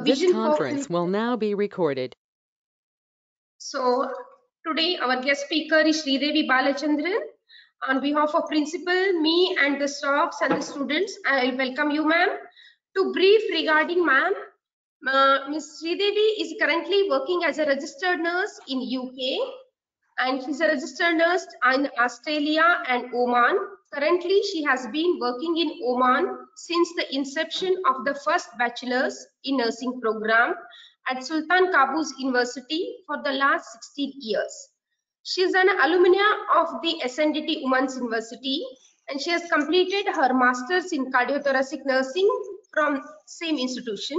This vision for conference will now be recorded. So today our guest speaker is Sridevi Balachandran. On behalf of principal, me and the staffs and the students, I welcome you, ma'am. To brief regarding ma'am, Ms. Sridevi is currently working as a registered nurse in UK, and she's a registered nurse in Australia and Oman. Currently, she has been working in Oman since the inception of the first bachelor's in nursing program at Sultan Qaboos University for the last 16 years. She is an alumna of the SNDT Women's University, and she has completed her master's in cardiothoracic nursing from same institution.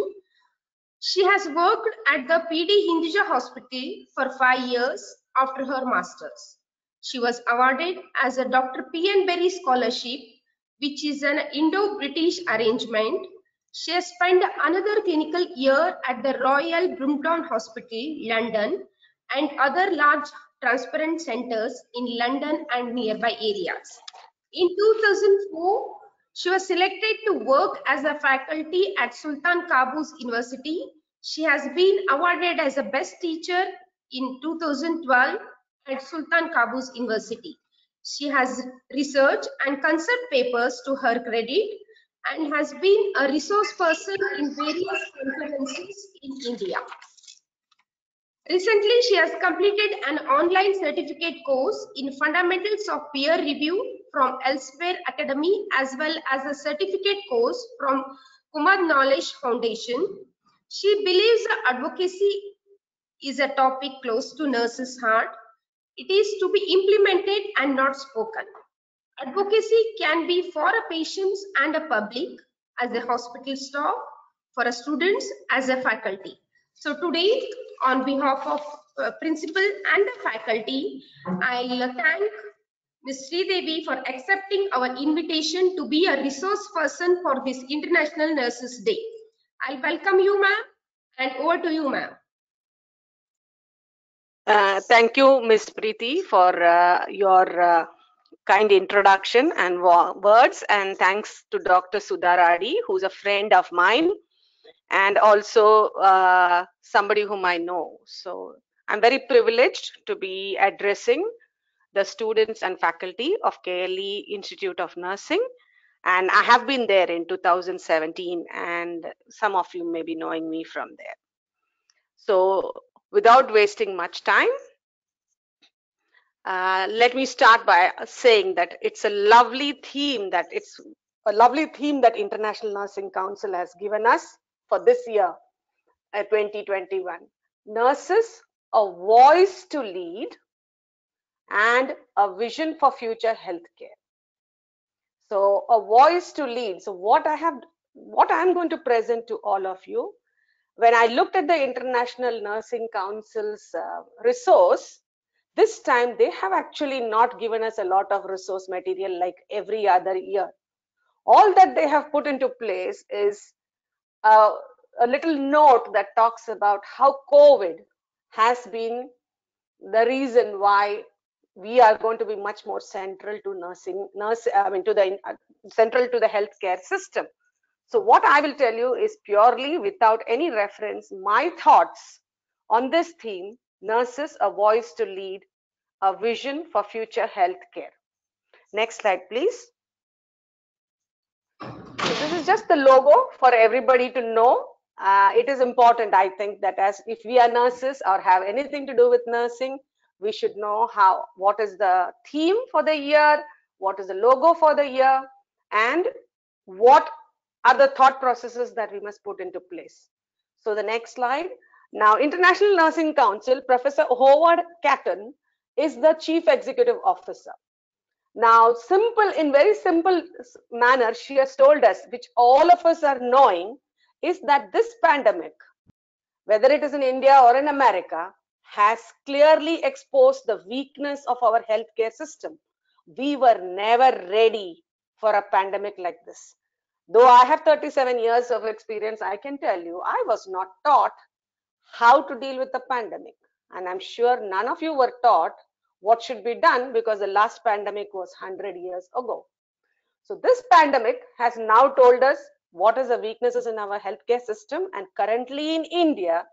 She has worked at the PD Hinduja Hospital for 5 years after her master's. She was awarded as a Dr. P.N. Berry Scholarship, which is an Indo-British arrangement. She has spent another clinical year at the Royal Brompton Hospital, London, and other large transparent centers in London and nearby areas. In 2004, she was selected to work as a faculty at Sultan Qaboos University. She has been awarded as a best teacher in 2012 at Sultan Qaboos University. She has research and concept papers to her credit and has been a resource person in various conferences in India. Recently, she has completed an online certificate course in fundamentals of peer review from Elsewhere Academy, as well as a certificate course from Kumar Knowledge Foundation. She believes advocacy is a topic close to nurses' heart. It is to be implemented and not spoken. Advocacy can be for a patients and a public, as a hospital staff, for a students, as a faculty. So today, on behalf of principal and the faculty, I'll thank Ms. Sridevi for accepting our invitation to be a resource person for this International Nurses Day. I welcome you, ma'am, and over to you, ma'am. Thank you, Ms. Preeti, for your kind introduction and words, and thanks to Dr. Sudharadi, who's a friend of mine and also somebody whom I know. So I'm very privileged to be addressing the students and faculty of KLE Institute of Nursing, and I have been there in 2017, and some of you may be knowing me from there. So without wasting much time, let me start by saying that it's a lovely theme that International Nursing Council has given us for this year, 2021. Nurses, a voice to lead and a vision for future healthcare. So a voice to lead. So what I'm going to present to all of you, when I looked at the International Nursing Council's resource, this time they have actually not given us a lot of resource material like every other year. All that they have put into place is a little note that talks about how COVID has been the reason why we are going to be much more central to central to the healthcare system. So what I will tell you is purely without any reference, my thoughts on this theme: nurses, a voice to lead, a vision for future healthcare. Next slide, please. So this is just the logo for everybody to know. It is important, I think, that as if we are nurses or have anything to do with nursing, we should know what is the theme for the year, what is the logo for the year, and what are the thought processes that we must put into place. So the next slide. Now, International Nursing Council, Professor Howard Catton is the Chief Executive Officer. Now, in very simple manner, she has told us, which all of us are knowing, is that this pandemic, whether it is in India or in America, has clearly exposed the weakness of our healthcare system. We were never ready for a pandemic like this. Though I have 37 years of experience, I can tell you, I was not taught how to deal with the pandemic. And I'm sure none of you were taught what should be done, because the last pandemic was 100 years ago. So this pandemic has now told us what is the weaknesses in our healthcare system. And currently in India,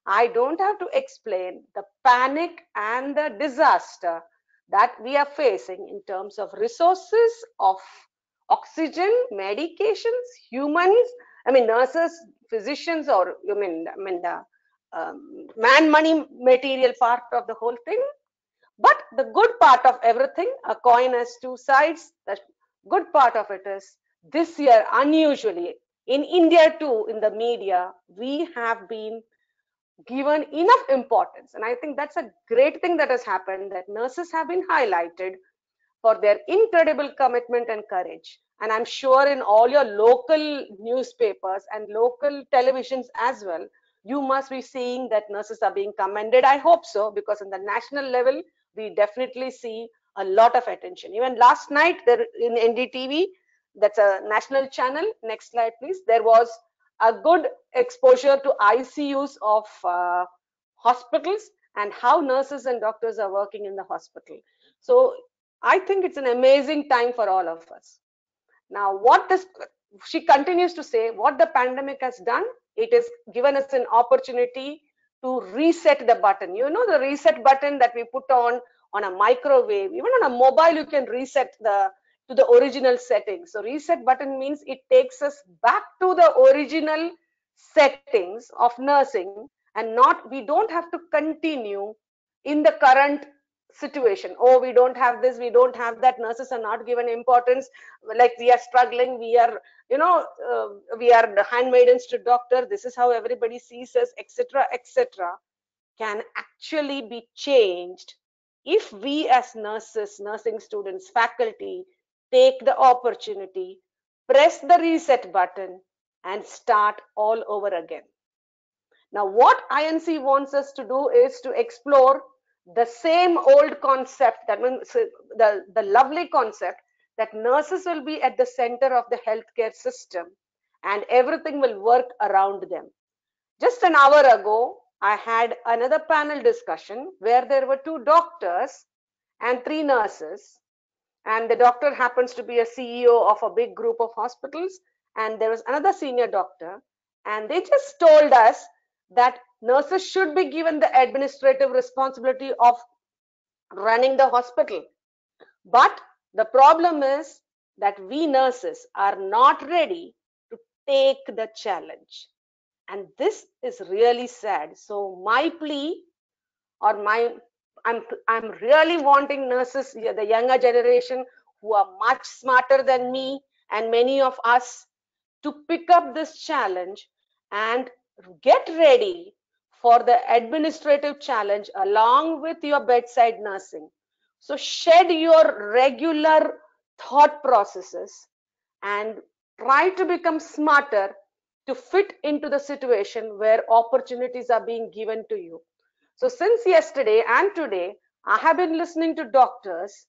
I don't have to explain the panic and the disaster that we are facing in terms of resources, of oxygen, medications, humans, I mean nurses, physicians, or the man money material part of the whole thing. But the good part of everything, a coin has two sides. The good part of it is this year, unusually, in India too, in the media, we have been given enough importance. And I think that's a great thing that has happened, that nurses have been highlighted for their incredible commitment and courage. And I'm sure in all your local newspapers and local televisions as well, you must be seeing that nurses are being commended. I hope so, because in the national level, we definitely see a lot of attention. Even last night there in NDTV, that's a national channel. Next slide, please. There was a good exposure to ICUs of hospitals and how nurses and doctors are working in the hospital. So I think it's an amazing time for all of us. Now, what does she continues to say, what the pandemic has done, it has given us an opportunity to reset the button. You know, the reset button that we put on a microwave, even on a mobile, you can reset to the original settings. So reset button means it takes us back to the original settings of nursing, and we don't have to continue in the current situation. Oh, we don't have this, we don't have that, nurses are not given importance, like we are struggling, we are, we are the handmaidens to doctor, this is how everybody sees us, etc., etc., can actually be changed if we as nurses, nursing students, faculty take the opportunity, press the reset button, and start all over again. Now, what INC wants us to do is to explore the same old concept, that means the lovely concept that nurses will be at the center of the healthcare system and everything will work around them. Just an hour ago, I had another panel discussion where there were 2 doctors and 3 nurses, and the doctor happens to be a CEO of a big group of hospitals, and there was another senior doctor, and they just told us that nurses should be given the administrative responsibility of running the hospital. But the problem is that we nurses are not ready to take the challenge. And this is really sad. So my plea, or I'm really wanting nurses, the younger generation who are much smarter than me and many of us, to pick up this challenge and get ready for the administrative challenge along with your bedside nursing. So shed your regular thought processes and try to become smarter to fit into the situation where opportunities are being given to you. So since yesterday and today, I have been listening to doctors,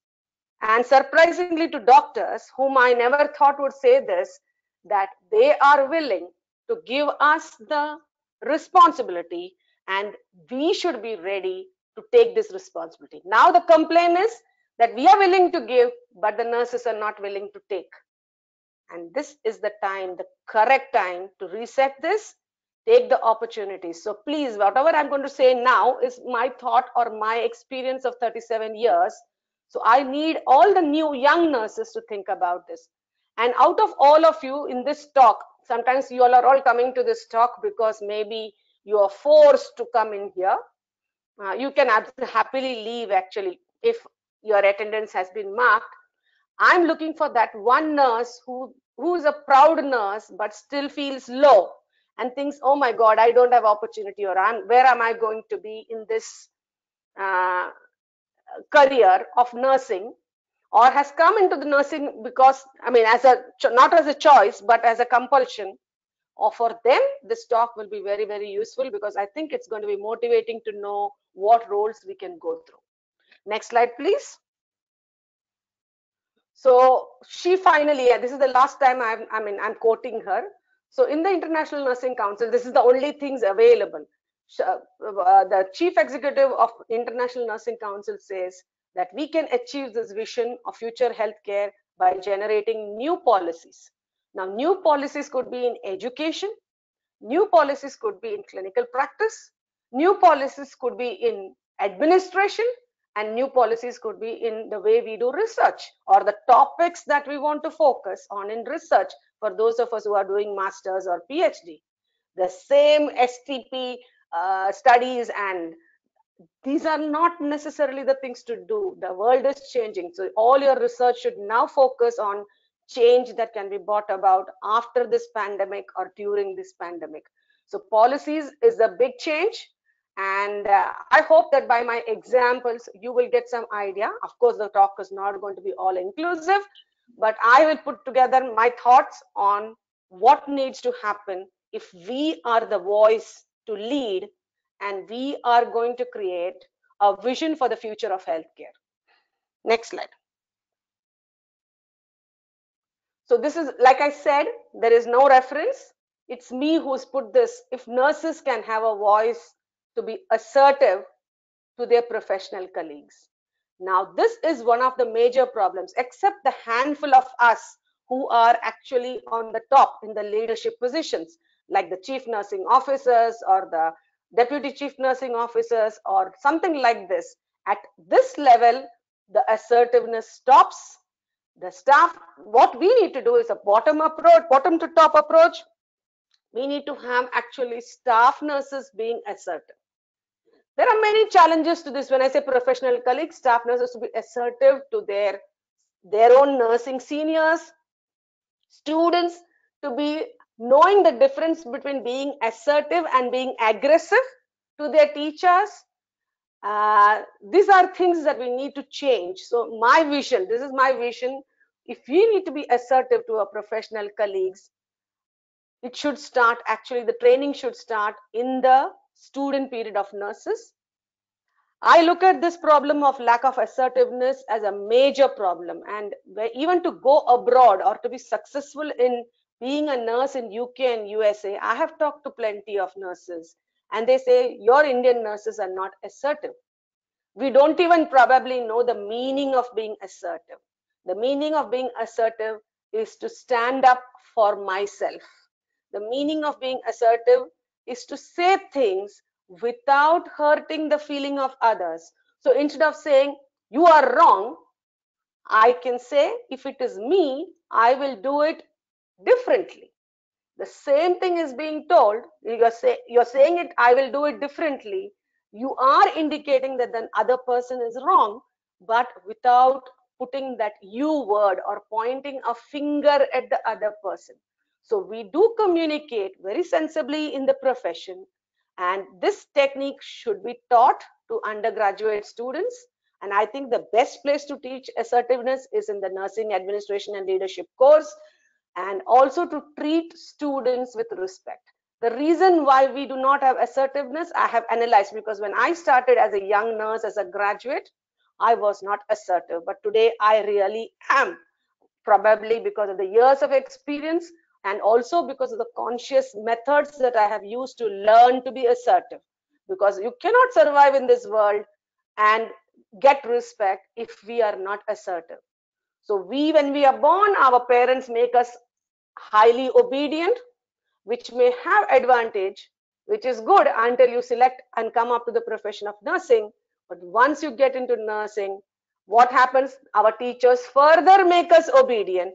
and surprisingly to doctors whom I never thought would say this, that they are willing to give us the responsibility and we should be ready to take this responsibility. Now the complaint is that we are willing to give, but the nurses are not willing to take. And this is the time, the correct time to reset this, take the opportunities. So please, whatever I'm going to say now is my thought or my experience of 37 years. So I need all the new young nurses to think about this. And out of all of you in this talk, sometimes you all are all coming to this talk because maybe you are forced to come in here. You can happily leave actually if your attendance has been marked. I'm looking for that one nurse who's a proud nurse but still feels low and thinks, oh my God, I don't have opportunity, or where am I going to be in this career of nursing, or has come into the nursing because, I mean, not as a choice, but as a compulsion. Or for them, this talk will be very, very useful, because I think it's going to be motivating to know what roles we can go through. Next slide, please. So she finally, this is the last time I'm quoting her. So in the International Nursing Council, this is the only things available. The chief executive of International Nursing Council says that we can achieve this vision of future healthcare by generating new policies. Now, new policies could be in education, new policies could be in clinical practice, new policies could be in administration, and new policies could be in the way we do research or the topics that we want to focus on in research for those of us who are doing masters or PhD. The same STP studies, and these are not necessarily the things to do. The world is changing. So all your research should now focus on change that can be brought about after this pandemic or during this pandemic. So policies is a big change. And I hope that by my examples, you will get some idea. Of course, the talk is not going to be all inclusive, but I will put together my thoughts on what needs to happen if we are the voice to lead and we are going to create a vision for the future of healthcare. Next slide. So this is, like I said, there is no reference. It's me who's put this. If nurses can have a voice to be assertive to their professional colleagues. Now, this is one of the major problems, except the handful of us who are actually on the top in the leadership positions, like the chief nursing officers or the deputy chief nursing officers or something like this. At this level, the assertiveness stops. The staff, what we need to do is a bottom approach, bottom to top approach. We need to have actually staff nurses being assertive. There are many challenges to this. When I say professional colleagues, staff nurses to be assertive to their own nursing seniors, students to be knowing the difference between being assertive and being aggressive to their teachers. These are things that we need to change. So my vision, this is my vision. If we need to be assertive to our professional colleagues, it should start, actually the training should start in the student period of nurses. I look at this problem of lack of assertiveness as a major problem, and even to go abroad or to be successful in being a nurse in UK and USA, I have talked to plenty of nurses and they say your Indian nurses are not assertive. We don't even probably know the meaning of being assertive. The meaning of being assertive is to stand up for myself. The meaning of being assertive is to say things without hurting the feeling of others. So instead of saying you are wrong, I can say if it is me, I will do it differently. The same thing is being told. You're saying it, I will do it differently. You are indicating that the other person is wrong, but without putting that you word or pointing a finger at the other person. So we do communicate very sensibly in the profession, and this technique should be taught to undergraduate students. And I think the best place to teach assertiveness is in the nursing administration and leadership course, and also to treat students with respect. The reason why we do not have assertiveness, I have analyzed, because when I started as a young nurse, as a graduate, I was not assertive, but today I really am, probably because of the years of experience and also because of the conscious methods that I have used to learn to be assertive. Because you cannot survive in this world and get respect if we are not assertive. So when we are born, our parents make us highly obedient, which may have advantage, which is good until you select and come up to the profession of nursing. But once you get into nursing, what happens? Our teachers further make us obedient.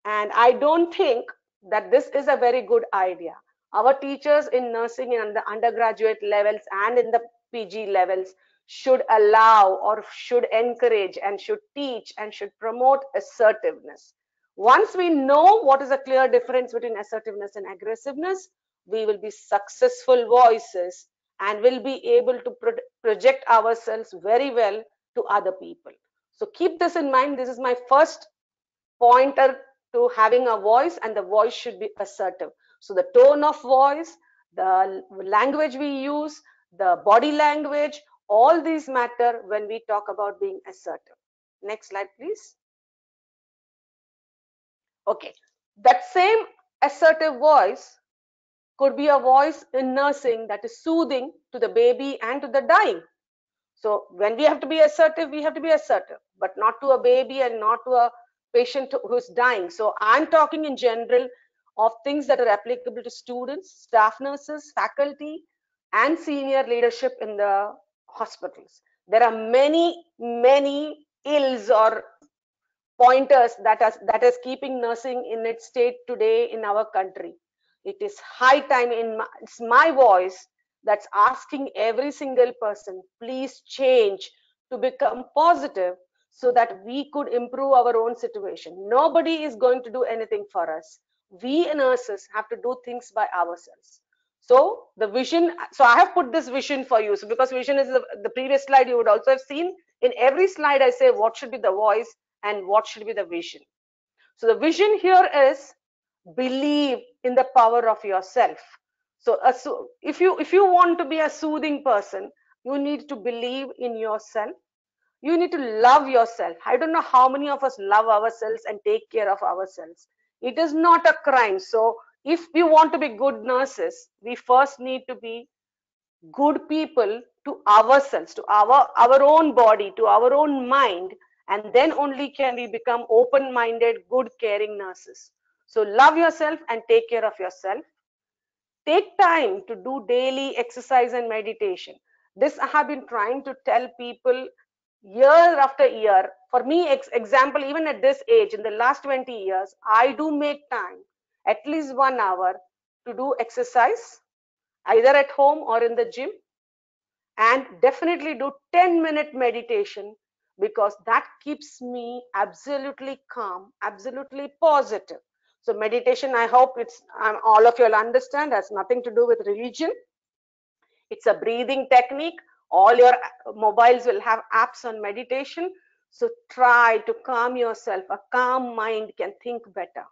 And I don't think that this is a very good idea. Our teachers in nursing and the undergraduate levels and in the PG levels should allow or should encourage and should teach and should promote assertiveness. Once we know what is a clear difference between assertiveness and aggressiveness, we will be successful voices and will be able to project ourselves very well to other people. So keep this in mind. This is my first pointer to having a voice, and the voice should be assertive. So the tone of voice, the language we use, the body language, all these matter when we talk about being assertive. Next slide, please. Okay, that same assertive voice could be a voice in nursing that is soothing to the baby and to the dying. So when we have to be assertive, we have to be assertive, but not to a baby and not to a patient who's dying. So I'm talking in general of things that are applicable to students, staff nurses, faculty, and senior leadership in the hospitals. There are many ills or pointers that is keeping nursing in its state today in our country. It is high time it's my voice that's asking every single person, please change to become positive so that we could improve our own situation. Nobody is going to do anything for us. We nurses have to do things by ourselves. So the vision, so I have put this vision for you. So because vision is the previous slide you would also have seen. In every slide I say what should be the voice and what should be the vision. So the vision here is believe in the power of yourself. So if you want to be a soothing person, you need to believe in yourself. You need to love yourself. I don't know how many of us love ourselves and take care of ourselves. It is not a crime. So if we want to be good nurses, we first need to be good people to ourselves, to our own body, to our own mind, and then only can we become open-minded, good, caring nurses. So love yourself and take care of yourself. Take time to do daily exercise and meditation. This I have been trying to tell people year after year. For me, example, even at this age, in the last 20 years, I do make time, at least 1 hour, to do exercise, either at home or in the gym, and definitely do 10-minute meditation, because that keeps me absolutely calm, absolutely positive. So meditation, I hope it's all of you will understand, has nothing to do with religion. It's a breathing technique. All your mobiles will have apps on meditation. So try to calm yourself. A calm mind can think better.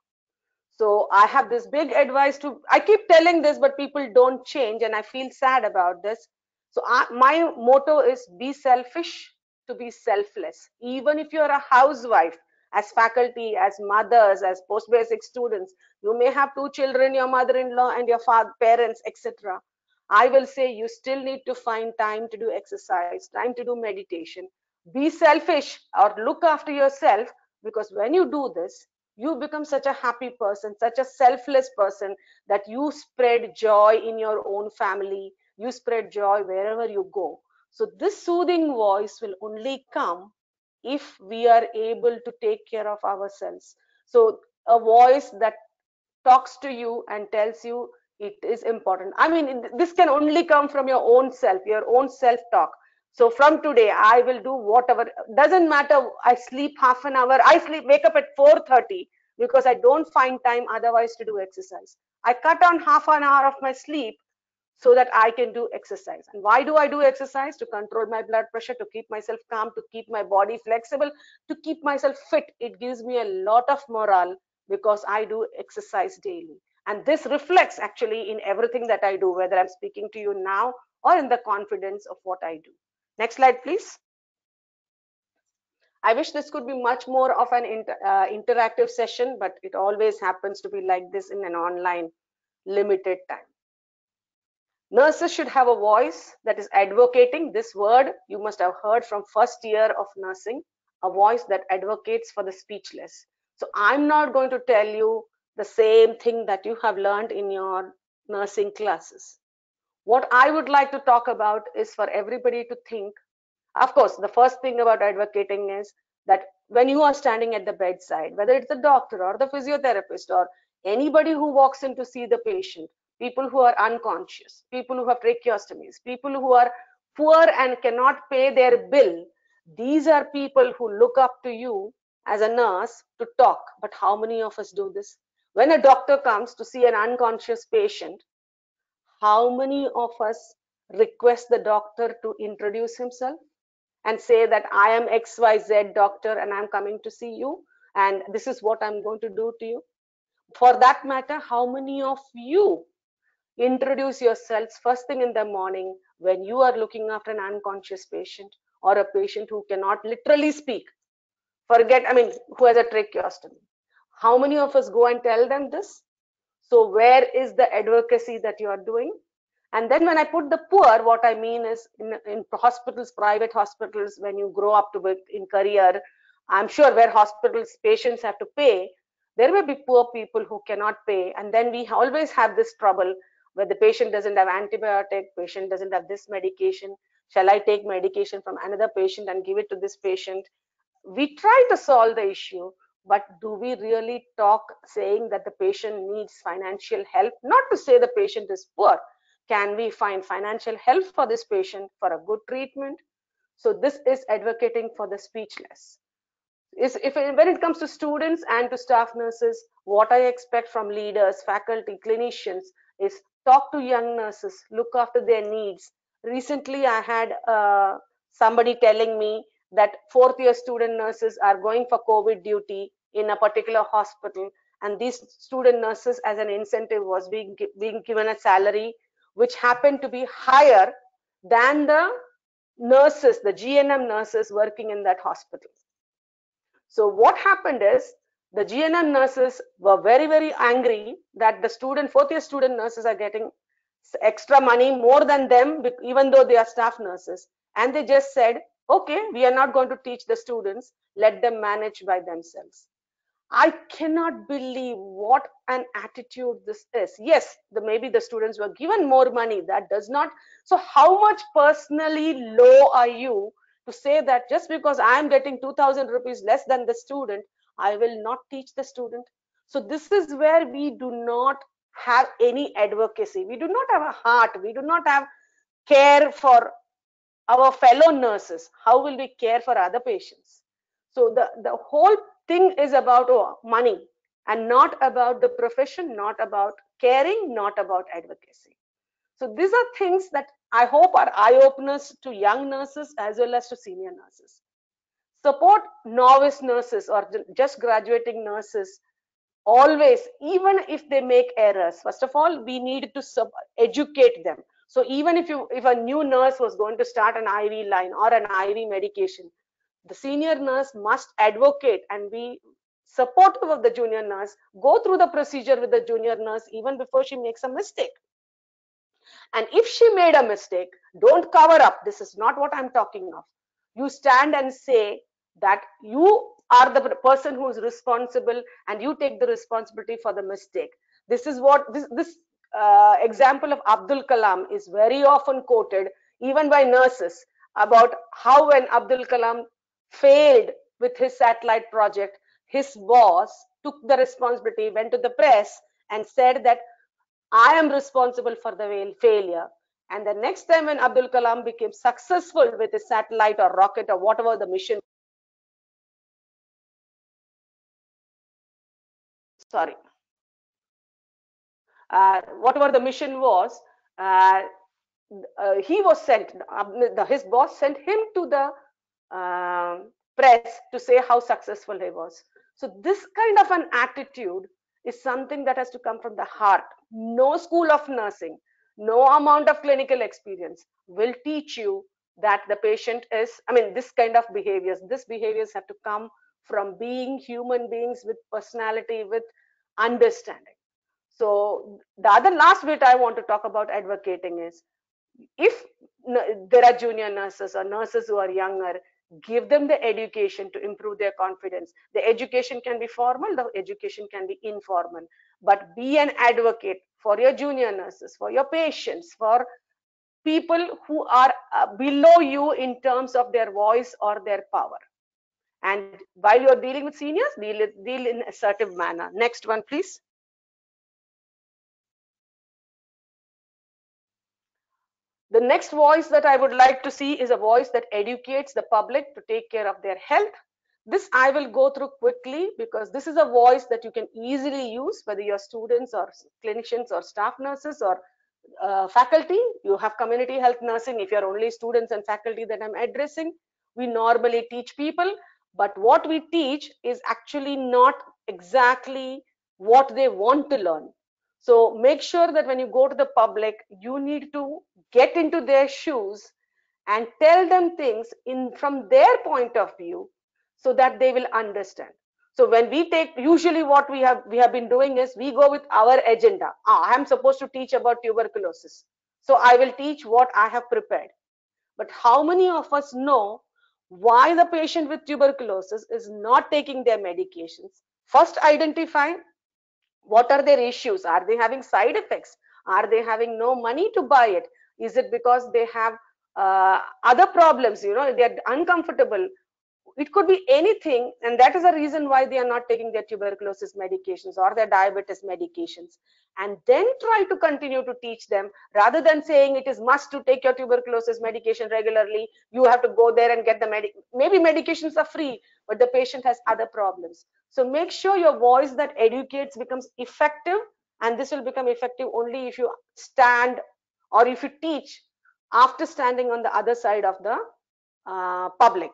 So I have this big advice to, I keep telling this, but people don't change, and I feel sad about this. So my motto is be selfish to be selfless. Even if you're a housewife, as faculty, as mothers, as post-basic students, you may have 2 children, your mother-in-law and your father, parents, etc. I will say you still need to find time to do exercise, time to do meditation. Be selfish or look after yourself, because when you do this, you become such a happy person, such a selfless person, that you spread joy in your own family, you spread joy wherever you go. So this soothing voice will only come if we are able to take care of ourselves. So a voice that talks to you and tells you it is important. I mean, this can only come from your own self, your own self talk. So from today, I will do whatever, doesn't matter. I sleep half an hour, wake up at 4:30 because I don't find time otherwise to do exercise. I cut on half an hour of my sleep so that I can do exercise. And why do I do exercise? To control my blood pressure, to keep myself calm, to keep my body flexible, to keep myself fit. It gives me a lot of morale because I do exercise daily. And this reflects actually in everything that I do, whether I'm speaking to you now or in the confidence of what I do. Next slide, please. I wish this could be much more of an interactive session, but it always happens to be like this in an online limited time. Nurses should have a voice that is advocating. This word you must have heard from first year of nursing, a voice that advocates for the speechless. So I'm not going to tell you the same thing that you have learned in your nursing classes. What I would like to talk about is for everybody to think. Of course, the first thing about advocating is that when you are standing at the bedside, whether it's the doctor or the physiotherapist or anybody who walks in to see the patient, people who are unconscious, people who have tracheostomies, people who are poor and cannot pay their bill, these are people who look up to you as a nurse to talk. But how many of us do this? When a doctor comes to see an unconscious patient, how many of us request the doctor to introduce himself and say that I am XYZ doctor and I'm coming to see you and this is what I'm going to do to you? For that matter, how many of you introduce yourselves first thing in the morning when you are looking after an unconscious patient or a patient who cannot literally speak? Who has a tracheostomy? How many of us go and tell them this? So where is the advocacy that you are doing? And then when I put the poor, what I mean is in hospitals, private hospitals, when you grow up to be in career, I'm sure where hospitals patients have to pay, there may be poor people who cannot pay, and then we always have this trouble where the patient doesn't have antibiotic, patient doesn't have this medication. Shall I take medication from another patient and give it to this patient? We try to solve the issue, but do we really talk saying that the patient needs financial help? Not to say the patient is poor. Can we find financial help for this patient for a good treatment? So this is advocating for the speechless. When it comes to students and to staff nurses, what I expect from leaders, faculty, clinicians is talk to young nurses, look after their needs. Recently, I had somebody telling me that fourth year student nurses are going for COVID duty in a particular hospital, and these student nurses as an incentive was being given a salary which happened to be higher than the nurses, the GNM nurses working in that hospital. So what happened is the GNM nurses were very, very angry that the fourth year student nurses are getting extra money more than them, even though they are staff nurses. And they just said, okay, we are not going to teach the students, let them manage by themselves. I cannot believe what an attitude this is. Yes, maybe the students were given more money. That does not. So how much personally low are you to say that just because I am getting 2,000 rupees less than the student, I will not teach the student? So this is where we do not have any advocacy. We do not have a heart. We do not have care for our fellow nurses. How will we care for other patients? So the whole thing is about money and not about the profession, not about caring, not about advocacy. So these are things that I hope are eye-openers to young nurses as well as to senior nurses. Support novice nurses or just graduating nurses always, even if they make errors. First of all, we need to educate them. So even if a new nurse was going to start an IV line or an IV medication, the senior nurse must advocate and be supportive of the junior nurse, go through the procedure with the junior nurse even before she makes a mistake. And if she made a mistake, don't cover up. This is not what I'm talking of. You stand and say that you are the person who is responsible and you take the responsibility for the mistake. This is what this example of Abdul Kalam is very often quoted even by nurses about how when Abdul Kalam failed with his satellite project, his boss took the responsibility, went to the press and said that I am responsible for the failure. And the next time when Abdul Kalam became successful with his satellite or rocket or whatever the mission, whatever the mission was, he was sent, his boss sent him to the press to say how successful he was. So this kind of an attitude is something that has to come from the heart. No school of nursing, no amount of clinical experience will teach you that the patient is, this kind of behaviors. These behaviors have to come from being human beings with personality, with understanding. So the other last bit I want to talk about advocating is, if there are junior nurses or nurses who are younger, give them the education to improve their confidence. The education can be formal, the education can be informal, but be an advocate for your junior nurses, for your patients, for people who are below you in terms of their voice or their power. And while you're dealing with seniors, deal in assertive manner. Next one, please. The next voice that I would like to see is a voice that educates the public to take care of their health. This I will go through quickly because this is a voice that you can easily use, whether you're students or clinicians or staff nurses or faculty. You have community health nursing. If you're only students and faculty that I'm addressing, we normally teach people, but what we teach is actually not exactly what they want to learn. So make sure that when you go to the public, you need to get into their shoes and tell them things from their point of view so that they will understand. So when we take, usually what we have been doing is we go with our agenda. I am supposed to teach about tuberculosis, so I will teach what I have prepared. But how many of us know why the patient with tuberculosis is not taking their medications. First, identify what are their issues. Are they having side effects? Are they having no money to buy it? Is it because they have other problems, they're uncomfortable? It could be anything, and that is the reason why they are not taking their tuberculosis medications or their diabetes medications. And then try to continue to teach them, rather than saying it is must to take your tuberculosis medication regularly. You have to go there and get the maybe medications are free, but the patient has other problems. So make sure your voice that educates becomes effective, and this will become effective only if you stand, or if you teach after standing on the other side of the public.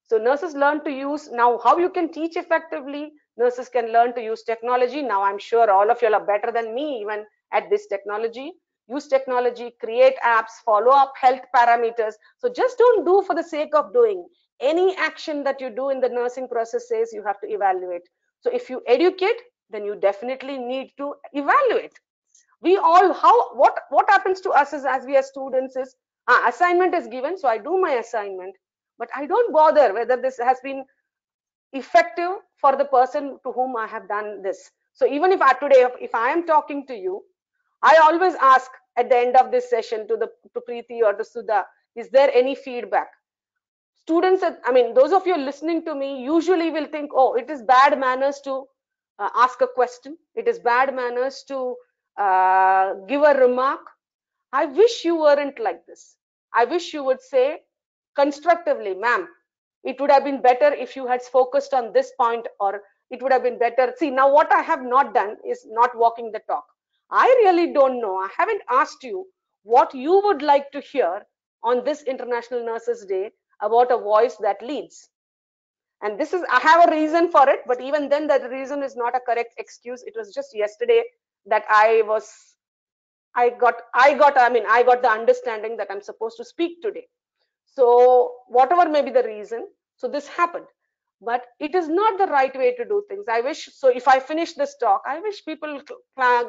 So nurses learn to use, now how you can teach effectively, nurses can learn to use technology. Now I'm sure all of you are better than me even at this technology. Use technology, create apps, follow up health parameters. So just don't do for the sake of doing. Any action that you do in the nursing process says you have to evaluate. So if you educate, then you definitely need to evaluate. We all, what happens to us is, as we are students, is assignment is given, so I do my assignment, but I don't bother whether this has been effective for the person to whom I have done this. So even if today, if I am talking to you, I always ask at the end of this session to Preeti or to Sudha, is there any feedback? Students, I mean, those of you listening to me usually will think, oh, it is bad manners to ask a question. It is bad manners to give a remark. I wish you weren't like this. I wish you would say constructively, ma'am, it would have been better if you had focused on this point, or it would have been better. See, now what I have not done is not walking the talk. I really don't know. I haven't asked you what you would like to hear on this International Nurses Day about a voice that leads. And this is, I have a reason for it, but even then that reason is not a correct excuse. It was just yesterday that I got the understanding that I'm supposed to speak today. So whatever may be the reason, so this happened. But it is not the right way to do things. I wish, so if I finish this talk, I wish people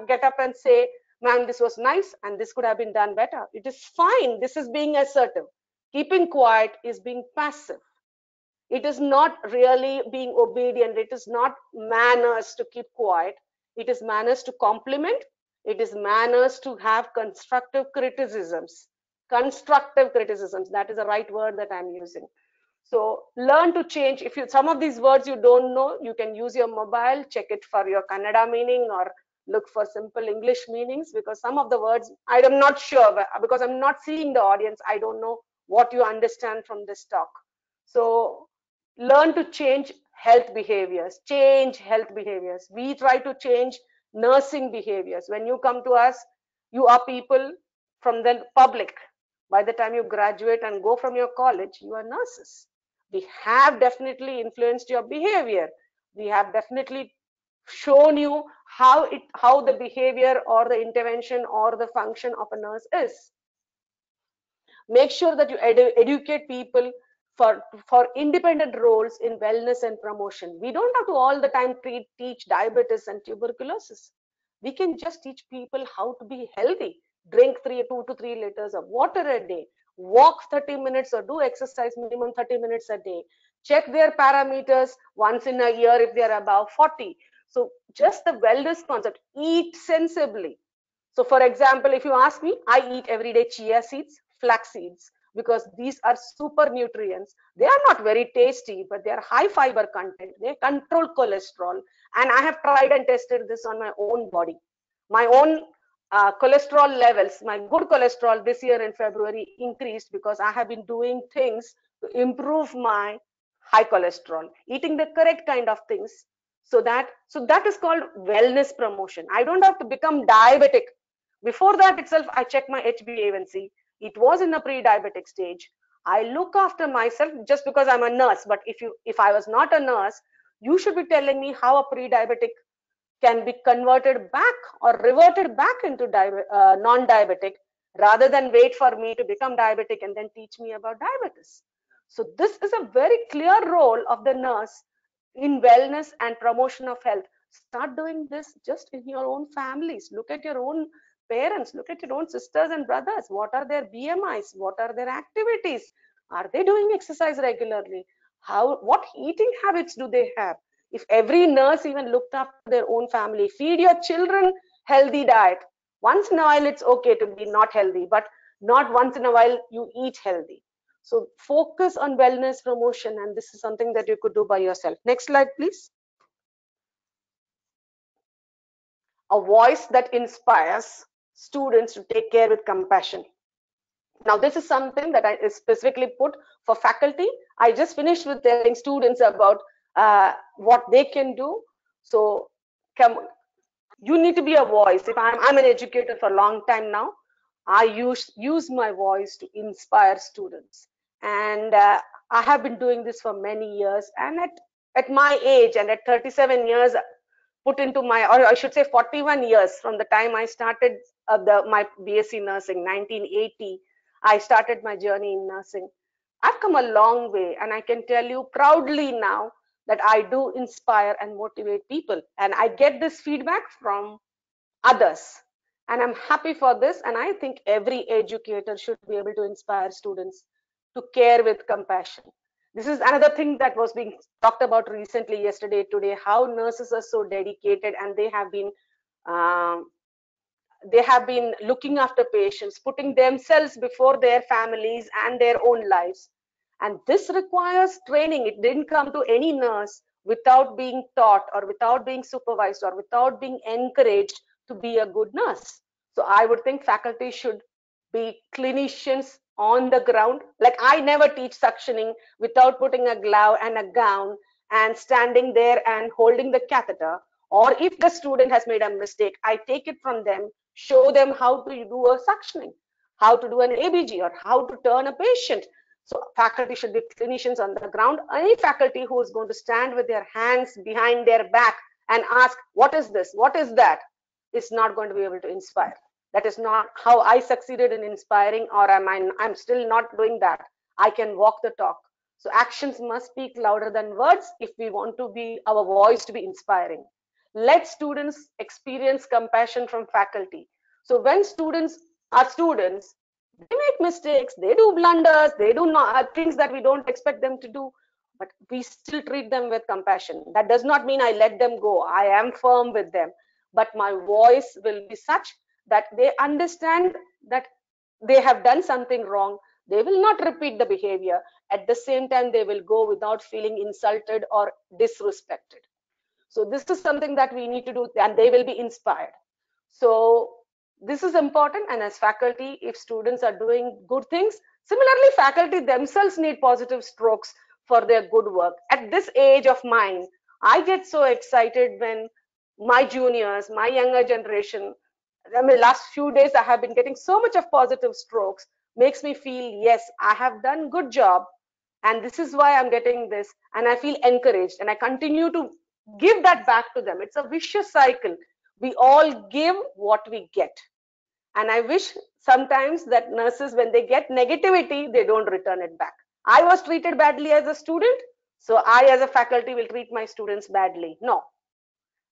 get up and say, ma'am, this was nice and this could have been done better. It is fine. This is being assertive. Keeping quiet is being passive. It is not really being obedient. It is not manners to keep quiet. It is manners to compliment. It is manners to have constructive criticisms. Constructive criticisms, that is the right word that I'm using. So learn to change. If you, some of these words you don't know, you can use your mobile, check it for your Kannada meaning, or look for simple English meanings, because some of the words I am not sure, because I'm not seeing the audience. I don't know what you understand from this talk. So learn to change health behaviors. Change health behaviors. We try to change nursing behaviors. When you come to us, you are people from the public. By the time you graduate and go from your college, you are nurses. We have definitely influenced your behavior. We have definitely shown you how the behavior or the intervention or the function of a nurse is. Make sure that you educate people for independent roles in wellness and promotion. We don't have to all the time teach diabetes and tuberculosis. We can just teach people how to be healthy. Drink 2 to 3 liters of water a day. Walk 30 minutes or do exercise minimum 30 minutes a day. Check their parameters once in a year if they are above 40. So just the wellness concept. Eat sensibly. So for example, if you ask me, I eat every day chia seeds, flax seeds, because these are super nutrients. They are not very tasty, but they are high fiber content. They control cholesterol. And I have tried and tested this on my own body. My own cholesterol levels, my good cholesterol this year in February increased because I have been doing things to improve my high cholesterol, eating the correct kind of things. So that is called wellness promotion. I don't have to become diabetic. Before that itself, I check my HbA1c. It was in a pre-diabetic stage. I look after myself just because I'm a nurse. But if I was not a nurse, you should be telling me how a pre-diabetic can be converted back or reverted back into non-diabetic, rather than wait for me to become diabetic and then teach me about diabetes. So this is a very clear role of the nurse in wellness and promotion of health. Start doing this just in your own families. Look at your own parents, look at your own sisters and brothers. What are their BMIs? What are their activities? Are they doing exercise regularly? What eating habits do they have? If every nurse even looked after their own family, feed your children healthy diet. Once in a while, it's okay to be not healthy, but not once in a while you eat healthy. So focus on wellness promotion, and this is something that you could do by yourself. Next slide, please. A voice that inspires students to take care with compassion. Now, this is something that I specifically put for faculty. I just finished with telling students about what they can do. So, you need to be a voice. If I'm an educator for a long time now, I use my voice to inspire students, and I have been doing this for many years. And at my age, and at 37 years, put into my, or I should say 41 years from the time I started my BSc nursing, 1980, I started my journey in nursing. I've come a long way, and I can tell you proudly now that I do inspire and motivate people, and I get this feedback from others, and I'm happy for this. And I think every educator should be able to inspire students to care with compassion. This is another thing that was being talked about recently, yesterday, today, how nurses are so dedicated, and um, they have been looking after patients, putting themselves before their families and their own lives. And this requires training. It didn't come to any nurse without being taught, or without being supervised, or without being encouraged to be a good nurse. So I would think faculty should be clinicians on the ground. Like, I never teach suctioning without putting a glove and a gown and standing there and holding the catheter. Or if the student has made a mistake, I take it from them, show them how to do a suctioning, how to do an ABG, or how to turn a patient. So faculty should be clinicians on the ground. Any faculty who is going to stand with their hands behind their back and ask, what is this, what is that, is not going to be able to inspire. That is not how I succeeded in inspiring, or I'm still not doing that. I can walk the talk. So actions must speak louder than words if we want to be, our voice to be inspiring. Let students experience compassion from faculty. So when students are students, they make mistakes, they do blunders, they do things that we don't expect them to do, but we still treat them with compassion. That does not mean I let them go. I am firm with them, but my voice will be such that they understand that they have done something wrong. They will not repeat the behavior. At the same time, they will go without feeling insulted or disrespected. So this is something that we need to do, and they will be inspired. So this is important. And as faculty, if students are doing good things, similarly, faculty themselves need positive strokes for their good work. At this age of mine, I get so excited when my juniors, my younger generation, I mean, last few days I have been getting so much of positive strokes, makes me feel, yes, I have done good job, and this is why I'm getting this, and I feel encouraged, and I continue to give that back to them. It's a vicious cycle. We all give what we get. And I wish sometimes that nurses, when they get negativity, they don't return it back. I was treated badly as a student, so I as a faculty will treat my students badly. No,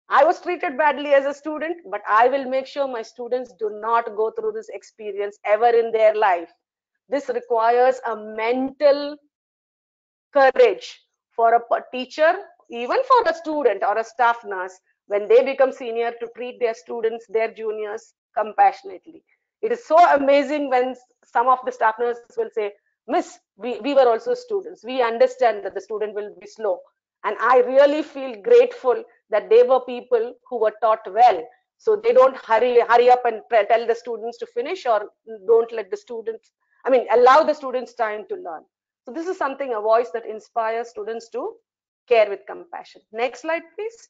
I was treated badly as a student, but I will make sure my students do not go through this experience ever in their life. This requires a mental courage for a teacher, even for a student or a staff nurse, when they become senior, to treat their students, their juniors, compassionately. It is so amazing when some of the staff nurses will say, Miss, we were also students. We understand that the student will be slow. And I really feel grateful that they were people who were taught well. So they don't hurry up and tell the students to finish, or don't let the students, allow the students time to learn. So this is something, a voice that inspires students to care with compassion. Next slide, please.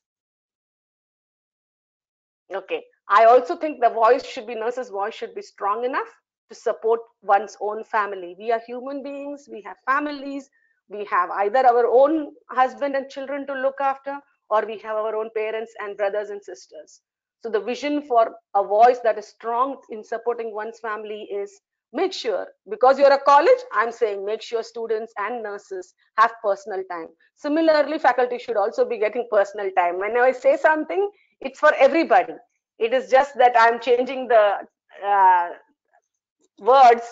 Okay. I also think the voice should be, nurse's voice should be strong enough to support one's own family. We are human beings. We have families. We have either our own husband and children to look after, or we have our own parents and brothers and sisters. So the vision for a voice that is strong in supporting one's family is, make sure, because you're a college, I'm saying make sure students and nurses have personal time. Similarly, faculty should also be getting personal time. When I say something, it's for everybody. It is just that I'm changing the words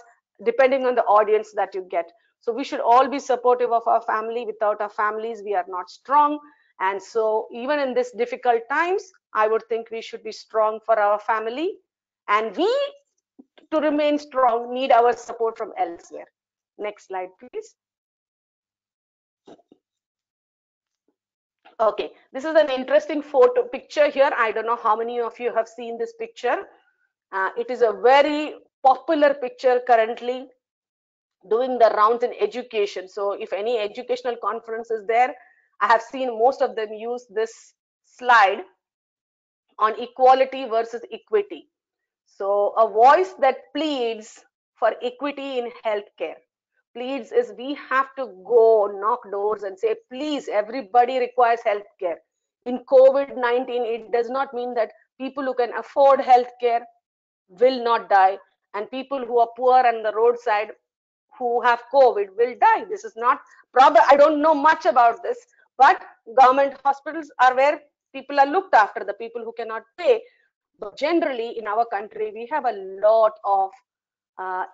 depending on the audience that you get. So we should all be supportive of our family. Without our families, we are not strong. And so even in this difficult times, I would think we should be strong for our family. And we, to remain strong, need our support from elsewhere. Next slide, please. Okay, this is an interesting photo picture here. I don't know how many of you have seen this picture. It is a very popular picture currently doing the rounds in education. So if any educational conference is there, I have seen most of them use this slide on equality versus equity. So a voice that pleads for equity in healthcare. Pleads is we have to go knock doors and say, please, everybody requires healthcare. In COVID-19, it does not mean that people who can afford healthcare will not die, and people who are poor and the roadside who have COVID will die. This is not probably, I don't know much about this, but government hospitals are where people are looked after, the people who cannot pay. But generally in our country, we have a lot of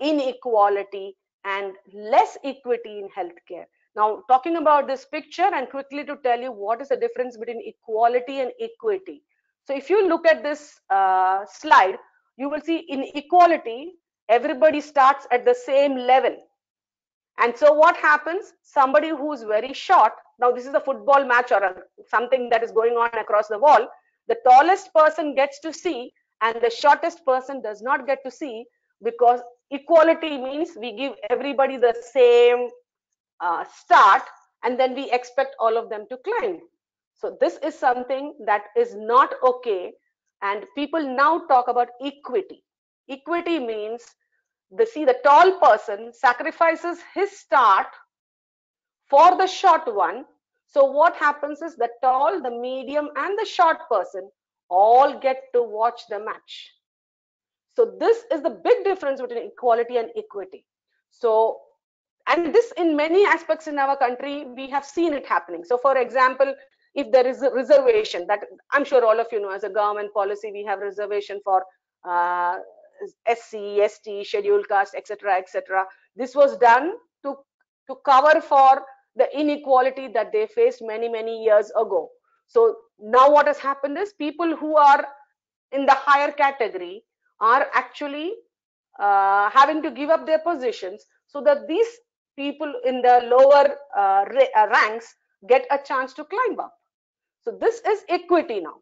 inequality and less equity in healthcare. Now, talking about this picture and quickly to tell you what is the difference between equality and equity. So if you look at this slide, you will see in equality, everybody starts at the same level. And so what happens? Somebody who is very short, now this is a football match or something that is going on across the wall, the tallest person gets to see and the shortest person does not get to see, because equality means we give everybody the same start and then we expect all of them to climb. So this is something that is not okay, and people now talk about equity. Equity means the tall person sacrifices his start for the short one. So what happens is the tall, the medium and the short person all get to watch the match. So this is the big difference between equality and equity. So, and this in many aspects in our country, we have seen it happening. So for example, if there is a reservation, that I'm sure all of you know, as a government policy, we have reservation for SC, ST, scheduled caste, etc., etc. This was done to cover for the inequality that they faced many years ago. So now what has happened is people who are in the higher category are actually having to give up their positions so that these people in the lower ranks get a chance to climb up. So this is equity now.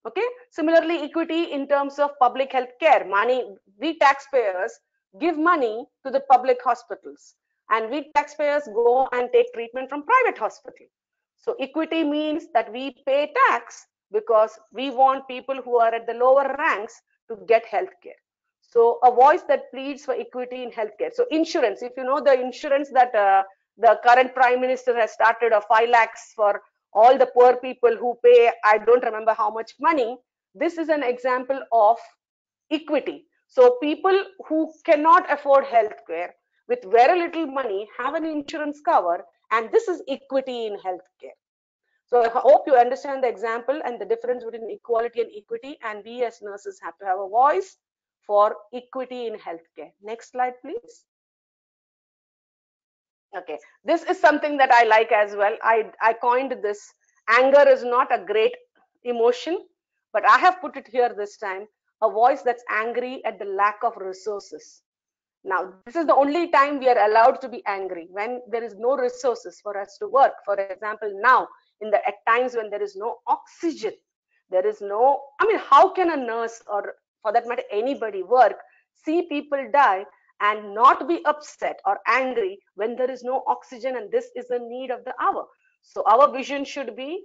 Okay. Similarly, equity in terms of public health care. Money, we taxpayers give money to the public hospitals, and we taxpayers go and take treatment from private hospital. So equity means that we pay tax because we want people who are at the lower ranks to get health care. So a voice that pleads for equity in healthcare. So insurance, if you know the insurance that the current prime minister has started of 5 lakhs for all the poor people who pay, I don't remember how much money. This is an example of equity. So people who cannot afford healthcare with very little money have an insurance cover, and this is equity in healthcare. So I hope you understand the example and the difference between equality and equity, and we as nurses have to have a voice for equity in healthcare. Next slide, please. Okay, this is something that I like as well. I coined this. Anger is not a great emotion, but I have put it here this time. A voice that's angry at the lack of resources. Now, this is the only time we are allowed to be angry, when there is no resources for us to work. For example, now at times when there is no oxygen, there is no, I mean, how can a nurse, or for that matter anybody, work, see people die and not be upset or angry when there is no oxygen and this is a need of the hour? So our vision should be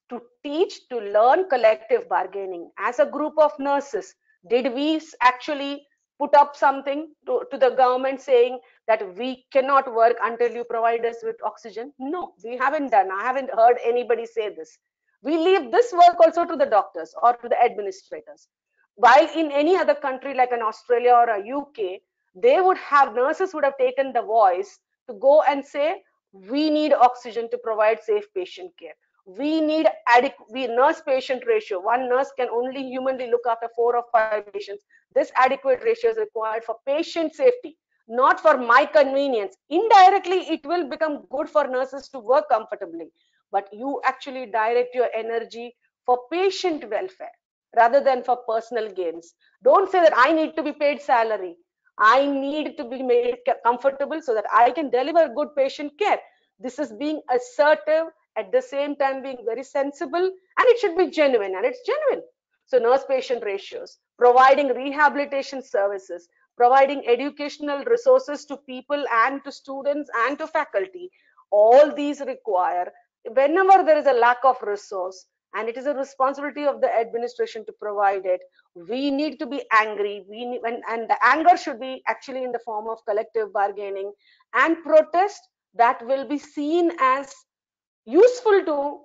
to teach, to learn collective bargaining. As a group of nurses, did we actually put up something to the government saying that we cannot work until you provide us with oxygen? No, we haven't done. I haven't heard anybody say this. We leave this work also to the doctors or to the administrators. While in any other country like an Australia or a UK, they would have, nurses would have taken the voice to go and say, we need oxygen to provide safe patient care. We need adequate nurse patient ratio. One nurse can only humanly look after 4 or 5 patients. This adequate ratio is required for patient safety. not for my convenience. Indirectly, it will become good for nurses to work comfortably, but you actually direct your energy for patient welfare rather than for personal gains. Don't say that I need to be paid salary. I need to be made comfortable so that I can deliver good patient care. This is being assertive, at the same time being very sensible, and it should be genuine, and it's genuine. So nurse patient ratios, providing rehabilitation services, providing educational resources to people and to students and to faculty, all these require, whenever there is a lack of resource and it is a responsibility of the administration to provide it, we need to be angry. We need, and the anger should be actually in the form of collective bargaining and protest that will be seen as useful to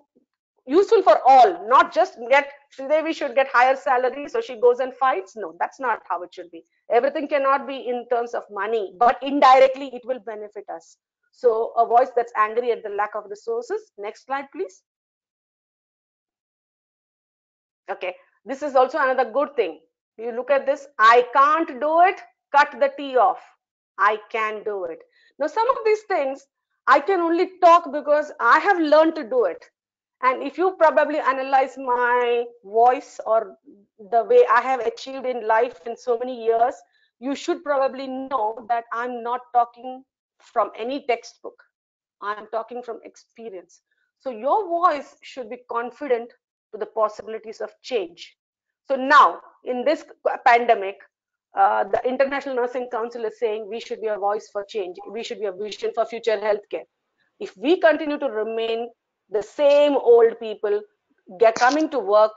useful for all, not just get today we should get higher salary so she goes and fights. No, that's not how it should be. Everything cannot be in terms of money, but indirectly it will benefit us. So a voice that's angry at the lack of resources. Next slide, please. Okay, this is also another good thing. You look at this, I can't do it, cut the T off. I can do it. Now some of these things I can only talk because I have learned to do it. And if you probably analyze my voice or the way I have achieved in life in so many years, you should probably know that I'm not talking from any textbook. I'm talking from experience. So your voice should be confident to the possibilities of change. So now in this pandemic, the International Nursing Council is saying we should be a voice for change. We should be a vision for future healthcare. If we continue to remain the same old people, coming to work,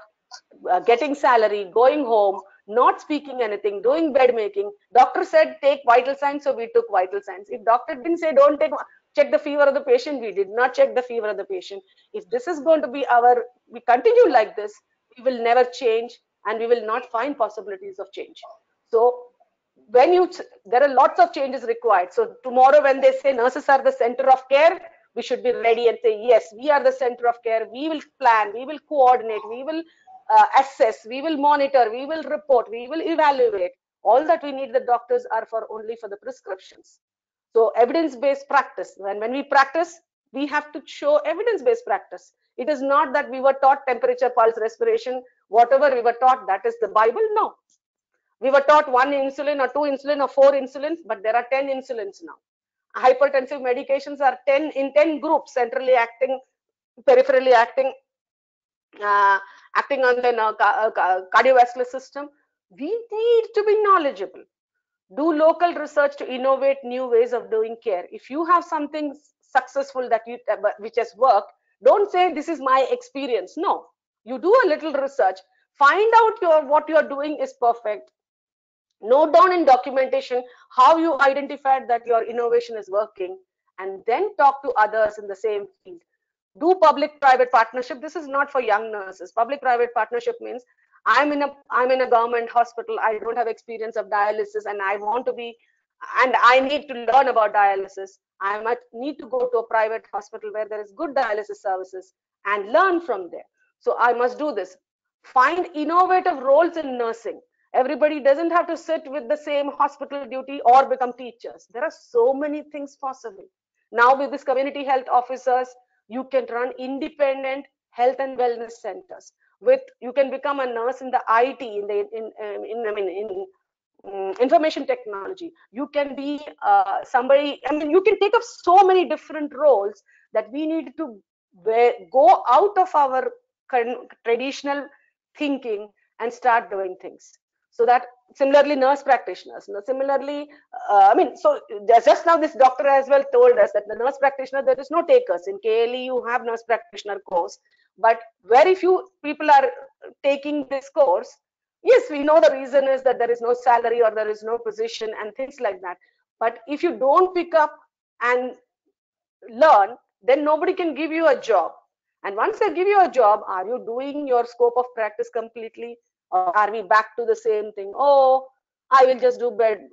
getting salary, going home, not speaking anything, doing bed making. Doctor said take vital signs, so we took vital signs. If doctor didn't say don't check the fever of the patient, we did not check the fever of the patient. If this is going to be we continue like this, we will never change and we will not find possibilities of change. So there are lots of changes required. So tomorrow when they say nurses are the center of care, we should be ready and say, yes, we are the center of care. We will plan, we will coordinate, we will assess, we will monitor, we will report, we will evaluate. All that we need the doctors are for only for the prescriptions. So evidence-based practice, when we practice, we have to show evidence-based practice. It is not that we were taught temperature, pulse, respiration, whatever we were taught, that is the Bible. No. We were taught 1 insulin or 2 insulin or 4 insulins, but there are 10 insulins now. Hypertensive medications are 10 in 10 groups, centrally acting, peripherally acting, acting on the cardiovascular system. We need to be knowledgeable. Do local research to innovate new ways of doing care. If you have something successful that which has worked, don't say this is my experience. No, you do a little research, find out what you're doing is perfect. Note down in documentation how you identified that your innovation is working, and then talk to others in the same field. Do public-private partnership. This is not for young nurses. Public-private partnership means I'm in a government hospital. I don't have experience of dialysis, and I want to be, and I need to learn about dialysis. I might need to go to a private hospital where there is good dialysis services and learn from there. So I must do this. Find innovative roles in nursing. Everybody doesn't have to sit with the same hospital duty or become teachers. There are so many things possible. Now with these community health officers, you can run independent health and wellness centers. You can become a nurse in the IT, in information technology. You can be somebody. You can take up so many different roles that we need to go out of our traditional thinking and start doing things. So that similarly nurse practitioners, similarly so just now this doctor as well told us that the nurse practitioner, there is no takers. In KLE you have nurse practitioner course, but very few people are taking this course. Yes, we know the reason is that there is no salary or there is no position and things like that, but if you don't pick up and learn, then nobody can give you a job. And once they give you a job, are you doing your scope of practice completely? Or are we back to the same thing? Oh, I will just do bed,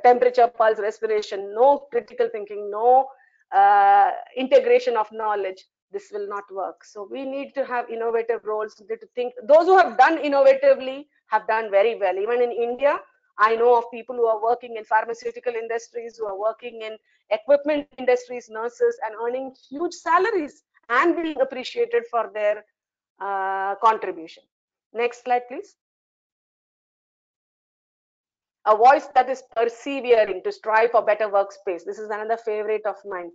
temperature, pulse, respiration, no critical thinking, no integration of knowledge. This will not work. So we need to have innovative roles. To think those who have done innovatively have done very well. Even in India, I know of people who are working in pharmaceutical industries, who are working in equipment industries, nurses, and earning huge salaries and being appreciated for their contribution. Next slide, please. A voice that is persevering to strive for better workspace. This is another favorite of mine.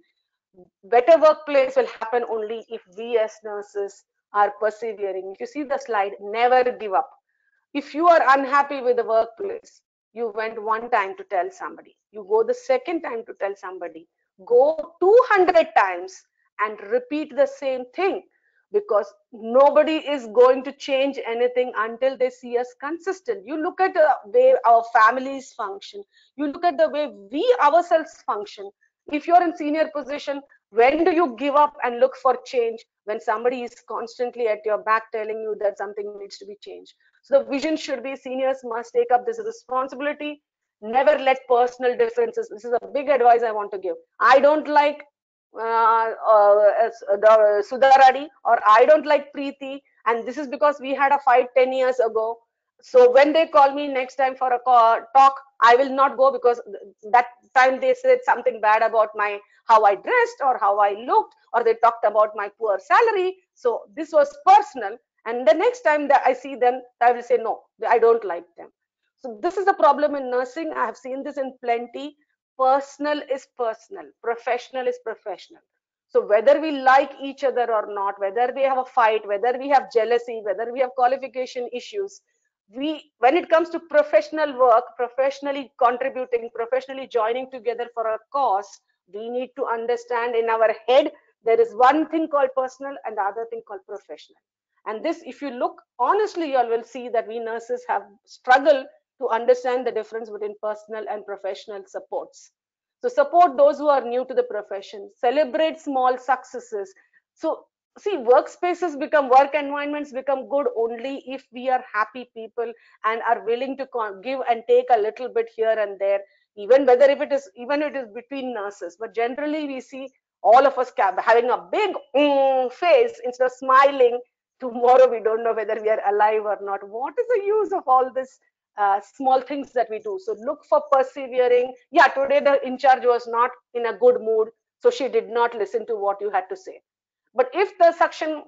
Better workplace will happen only if we as nurses are persevering. If you see the slide, never give up. If you are unhappy with the workplace, you went one time to tell somebody, you go the second time to tell somebody, go 200 times and repeat the same thing, because nobody is going to change anything until they see us consistent. You look at the way our families function, you look at the way we ourselves function. If you're in senior position, when do you give up and look for change? When somebody is constantly at your back telling you that something needs to be changed. So the vision should be seniors must take up this responsibility. Never let personal differences. This is a big advice I want to give. I don't like Sudharadi, or I don't like Preeti, and this is because we had a fight 10 years ago. So when they call me next time for a talk, I will not go, because that time they said something bad about my how I dressed or how I looked, or they talked about my poor salary. So this was personal. And the next time that I see them, I will say, no, I don't like them. So this is the problem in nursing. I have seen this in plenty. Personal is personal, professional is professional. So whether we like each other or not, whether we have a fight, whether we have jealousy, whether we have qualification issues, when it comes to professional work, professionally contributing, professionally joining together for a cause, we need to understand in our head there is one thing called personal and the other thing called professional. And this, if you look honestly, you all will see that we nurses have struggled to understand the difference between personal and professional supports. So support those who are new to the profession, celebrate small successes. So see, workspaces become, work environments become good only if we are happy people and are willing to give and take a little bit here and there, even whether if it is, even it is between nurses. But generally we see all of us having a big face instead of smiling. Tomorrow we don't know whether we are alive or not. What is the use of all this small things that we do? So look for persevering. Yeah, today the in charge was not in a good mood, so she did not listen to what you had to say. But if the suction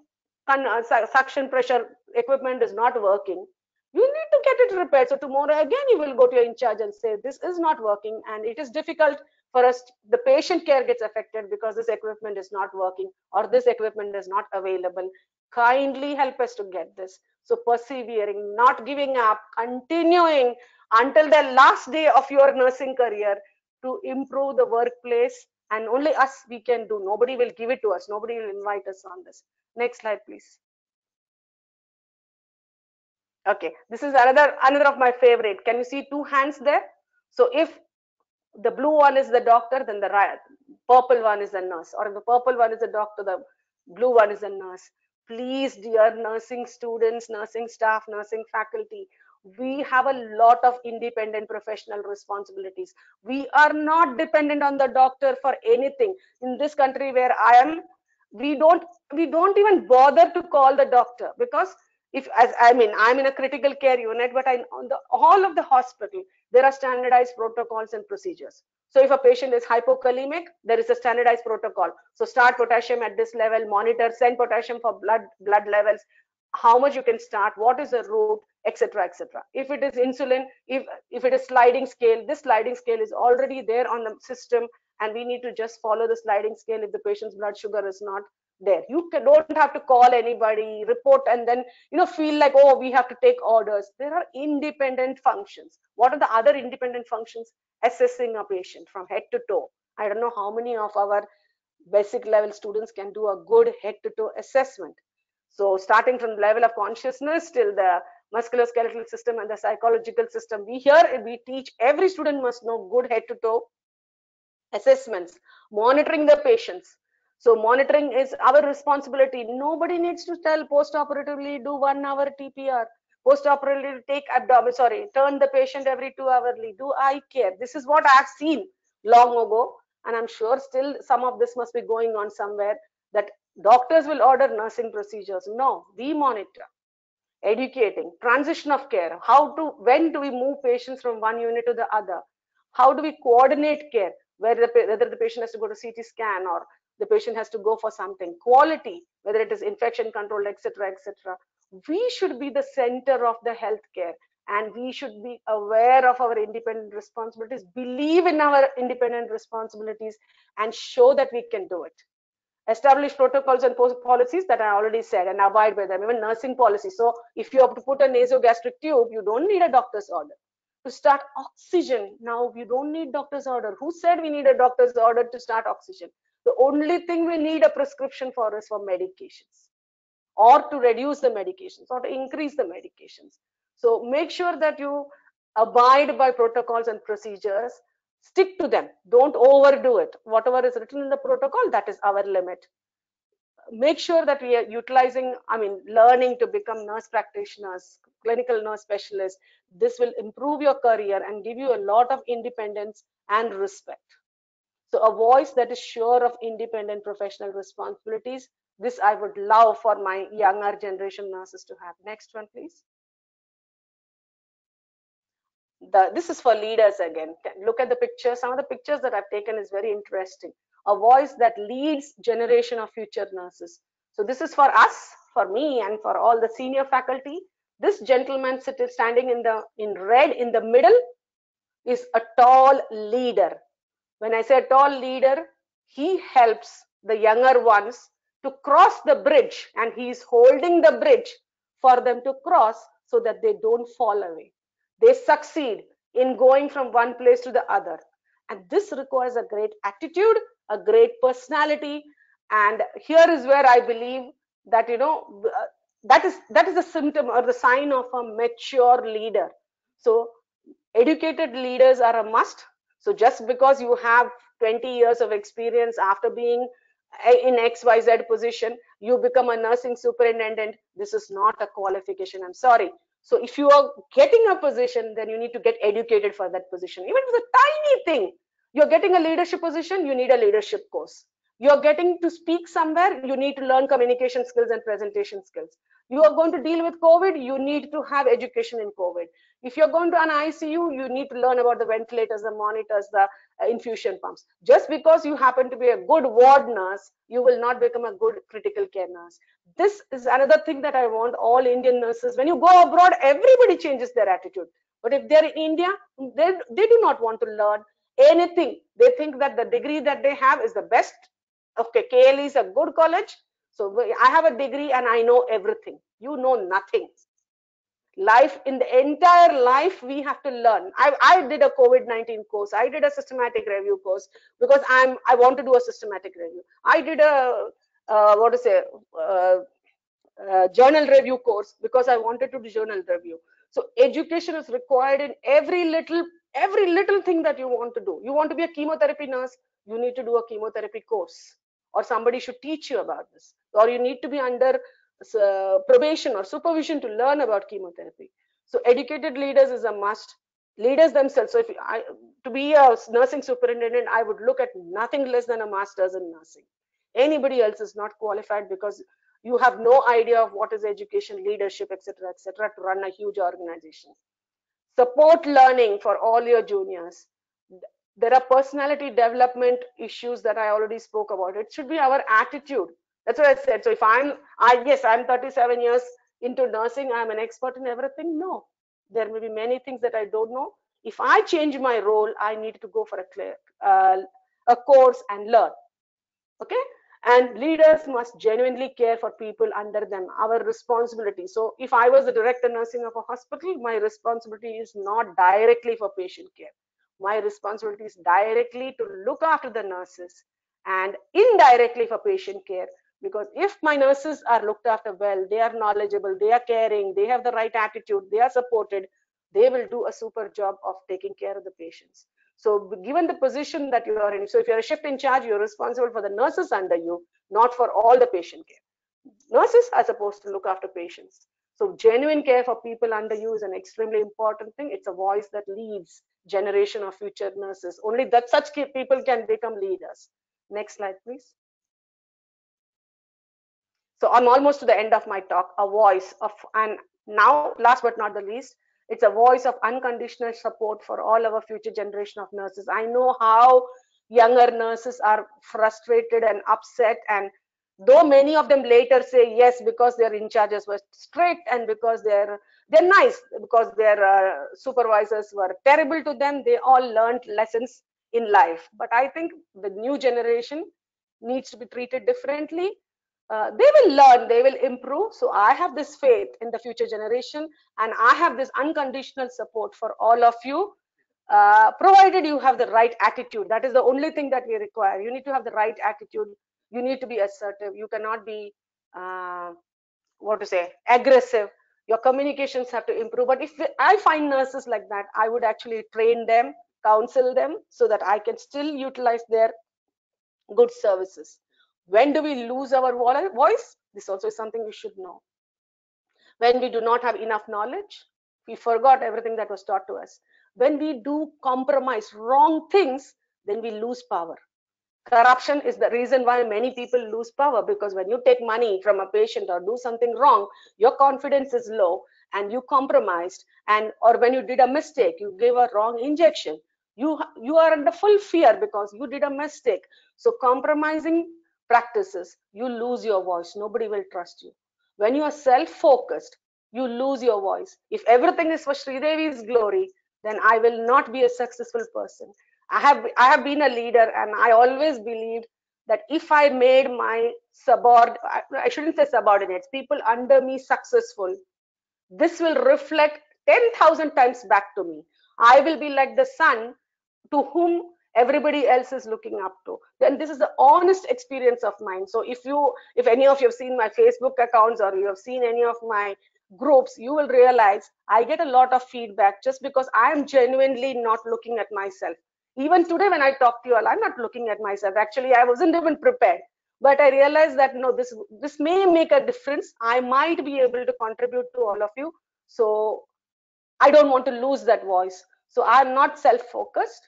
pressure equipment is not working, you need to get it repaired. So tomorrow again you will go to your in charge and say, this is not working and it is difficult for us, the patient care gets affected because this equipment is not working or this equipment is not available. Kindly help us to get this. So persevering, not giving up, continuing until the last day of your nursing career to improve the workplace. And only us we can do. Nobody will give it to us. Nobody will invite us on this. Next slide, please. Okay, this is another of my favorite. Can you see two hands there? So if the blue one is the doctor, then the purple one is the nurse, or if the purple one is the doctor, the blue one is the nurse. Please, dear nursing students, nursing staff, nursing faculty, we have a lot of independent professional responsibilities. We are not dependent on the doctor for anything. In this country where I am, we don't even bother to call the doctor, because if, as I mean, I'm in a critical care unit, but on the all of the hospital, there are standardized protocols and procedures. So if a patient is hypokalemic, there is a standardized protocol. So start potassium at this level, monitor, send potassium for blood levels, how much you can start, what is the route, etc., etc. If it is insulin, if it is sliding scale, this sliding scale is already there on the system, and we need to just follow the sliding scale if the patient's blood sugar is not there. You don't have to call anybody, report, and then feel like, oh, we have to take orders. There are independent functions. What are the other independent functions? Assessing a patient from head to toe. I don't know how many of our basic level students can do a good head to toe assessment. So starting from the level of consciousness till the musculoskeletal system and the psychological system, we teach every student must know good head to toe assessments, monitoring the patients. So monitoring is our responsibility. Nobody needs to tell post-operatively do 1 hour TPR, post-operatively take turn the patient every 2 hourly, do eye care. This is what I've seen long ago, and I'm sure still some of this must be going on somewhere, that doctors will order nursing procedures. No, we monitor. educating, transition of care, when do we move patients from one unit to the other? How do we coordinate care, whether the patient has to go to CT scan or the patient has to go for something, quality, whether it is infection control, etc., etc. We should be the center of the healthcare, and we should be aware of our independent responsibilities, believe in our independent responsibilities, and show that we can do it. Establish protocols and policies that I already said and abide by them, even nursing policies. So if you have to put a nasogastric tube, you don't need a doctor's order. To start oxygen, now you don't need doctor's order. Who said we need a doctor's order to start oxygen? The only thing we need a prescription for is for medications, or to reduce the medications, or to increase the medications. So make sure that you abide by protocols and procedures, stick to them, don't overdo it. Whatever is written in the protocol, that is our limit. Make sure that we are utilizing, learning to become nurse practitioners, clinical nurse specialists. This will improve your career and give you a lot of independence and respect. So a voice that is sure of independent professional responsibilities. This I would love for my younger generation nurses to have. Next one, please. This is for leaders again. Look at the pictures. Some of the pictures that I've taken is very interesting. A voice that leads generation of future nurses. So this is for us, for me, and for all the senior faculty. This gentleman standing in red in the middle is a tall leader. When I say tall leader, he helps the younger ones to cross the bridge, and he is holding the bridge for them to cross so that they don't fall away. They succeed in going from one place to the other. And this requires a great attitude, a great personality. And here is where I believe that, that is a symptom or the sign of a mature leader. So educated leaders are a must. So just because you have 20 years of experience after being in XYZ position, you become a nursing superintendent. This is not a qualification. I'm sorry. So if you are getting a position, then you need to get educated for that position. Even if it's a tiny thing, you're getting a leadership position, you need a leadership course. You're getting to speak somewhere, you need to learn communication skills and presentation skills. You are going to deal with COVID, you need to have education in COVID. If you're going to an ICU, you need to learn about the ventilators, the monitors, the infusion pumps. Just because you happen to be a good ward nurse, you will not become a good critical care nurse. This is another thing that I want all Indian nurses. When you go abroad, everybody changes their attitude. But if they're in India, they do not want to learn anything. They think that the degree that they have is the best. Okay, KLE is a good college. So I have a degree and I know everything. You know nothing. Life, in the entire life, we have to learn. I did a COVID-19 course. I did a systematic review course because I want to do a systematic review. I did a journal review course because I wanted to do journal review. So education is required in every little thing that you want to do. You want to be a chemotherapy nurse, you need to do a chemotherapy course, or somebody should teach you about this, or you need to be under probation or supervision to learn about chemotherapy. So educated leaders is a must. Leaders themselves. So to be a nursing superintendent, I would look at nothing less than a master's in nursing. Anybody else is not qualified because you have no idea of what is education, leadership, etc., to run a huge organization. Support learning for all your juniors. There are personality development issues that I already spoke about. It should be our attitude. That's what I said. So if I'm 37 years into nursing, I'm an expert in everything. No, there may be many things that I don't know. If I change my role, I need to go for a course and learn. Okay. And leaders must genuinely care for people under them, our responsibility. So if I was the director nursing of a hospital, my responsibility is not directly for patient care. My responsibility is directly to look after the nurses and indirectly for patient care. Because if my nurses are looked after well, they are knowledgeable, they are caring, they have the right attitude, they are supported, they will do a super job of taking care of the patients. So given the position that you are in, so if you're a shift in charge, you're responsible for the nurses under you, not for all the patient care. Nurses are supposed to look after patients. So genuine care for people under you is an extremely important thing. It's a voice that leads generation of future nurses. Only that such people can become leaders. Next slide, please. So I'm almost to the end of my talk. A voice of, and Now, last but not the least, it's a voice of unconditional support for all our future generation of nurses. I know how younger nurses are frustrated and upset, and though many of them later say yes because their in charges were strict and because they're nice, because their supervisors were terrible to them, they all learned lessons in life. But I think the new generation needs to be treated differently. They will learn, they will improve. So I have this faith in the future generation, and I have this unconditional support for all of you, provided you have the right attitude. That is the only thing that we require. You need to have the right attitude. You need to be assertive. You cannot be what to say, aggressive. Your communications have to improve. But if I find nurses like that, I would actually train them, counsel them, so that I can still utilize their good services. When do we lose our voice? This also is something we should know. When we do not have enough knowledge, we forgot everything that was taught to us. When we do compromise wrong things, then we lose power. Corruption is the reason why many people lose power, because when you take money from a patient or do something wrong, your confidence is low and you compromised, and or when you did a mistake, you gave a wrong injection, you are under full fear because you did a mistake. So compromising practices, you lose your voice. Nobody will trust you. When you are self-focused, you lose your voice. If everything is for Sridevi's glory, then I will not be a successful person. I have been a leader, and I always believed that if I made my I shouldn't say subordinates, people under me successful, this will reflect 10,000 times back to me. I will be like the son to whom everybody else is looking up to. Then this is the honest experience of mine. So if any of you have seen my Facebook accounts or you have seen any of my groups, you will realize I get a lot of feedback just because I am genuinely not looking at myself. Even today when I talk to you all, I'm not looking at myself. Actually, I wasn't even prepared. But I realized that no, this may make a difference. I might be able to contribute to all of you. So I don't want to lose that voice. So I'm not self-focused,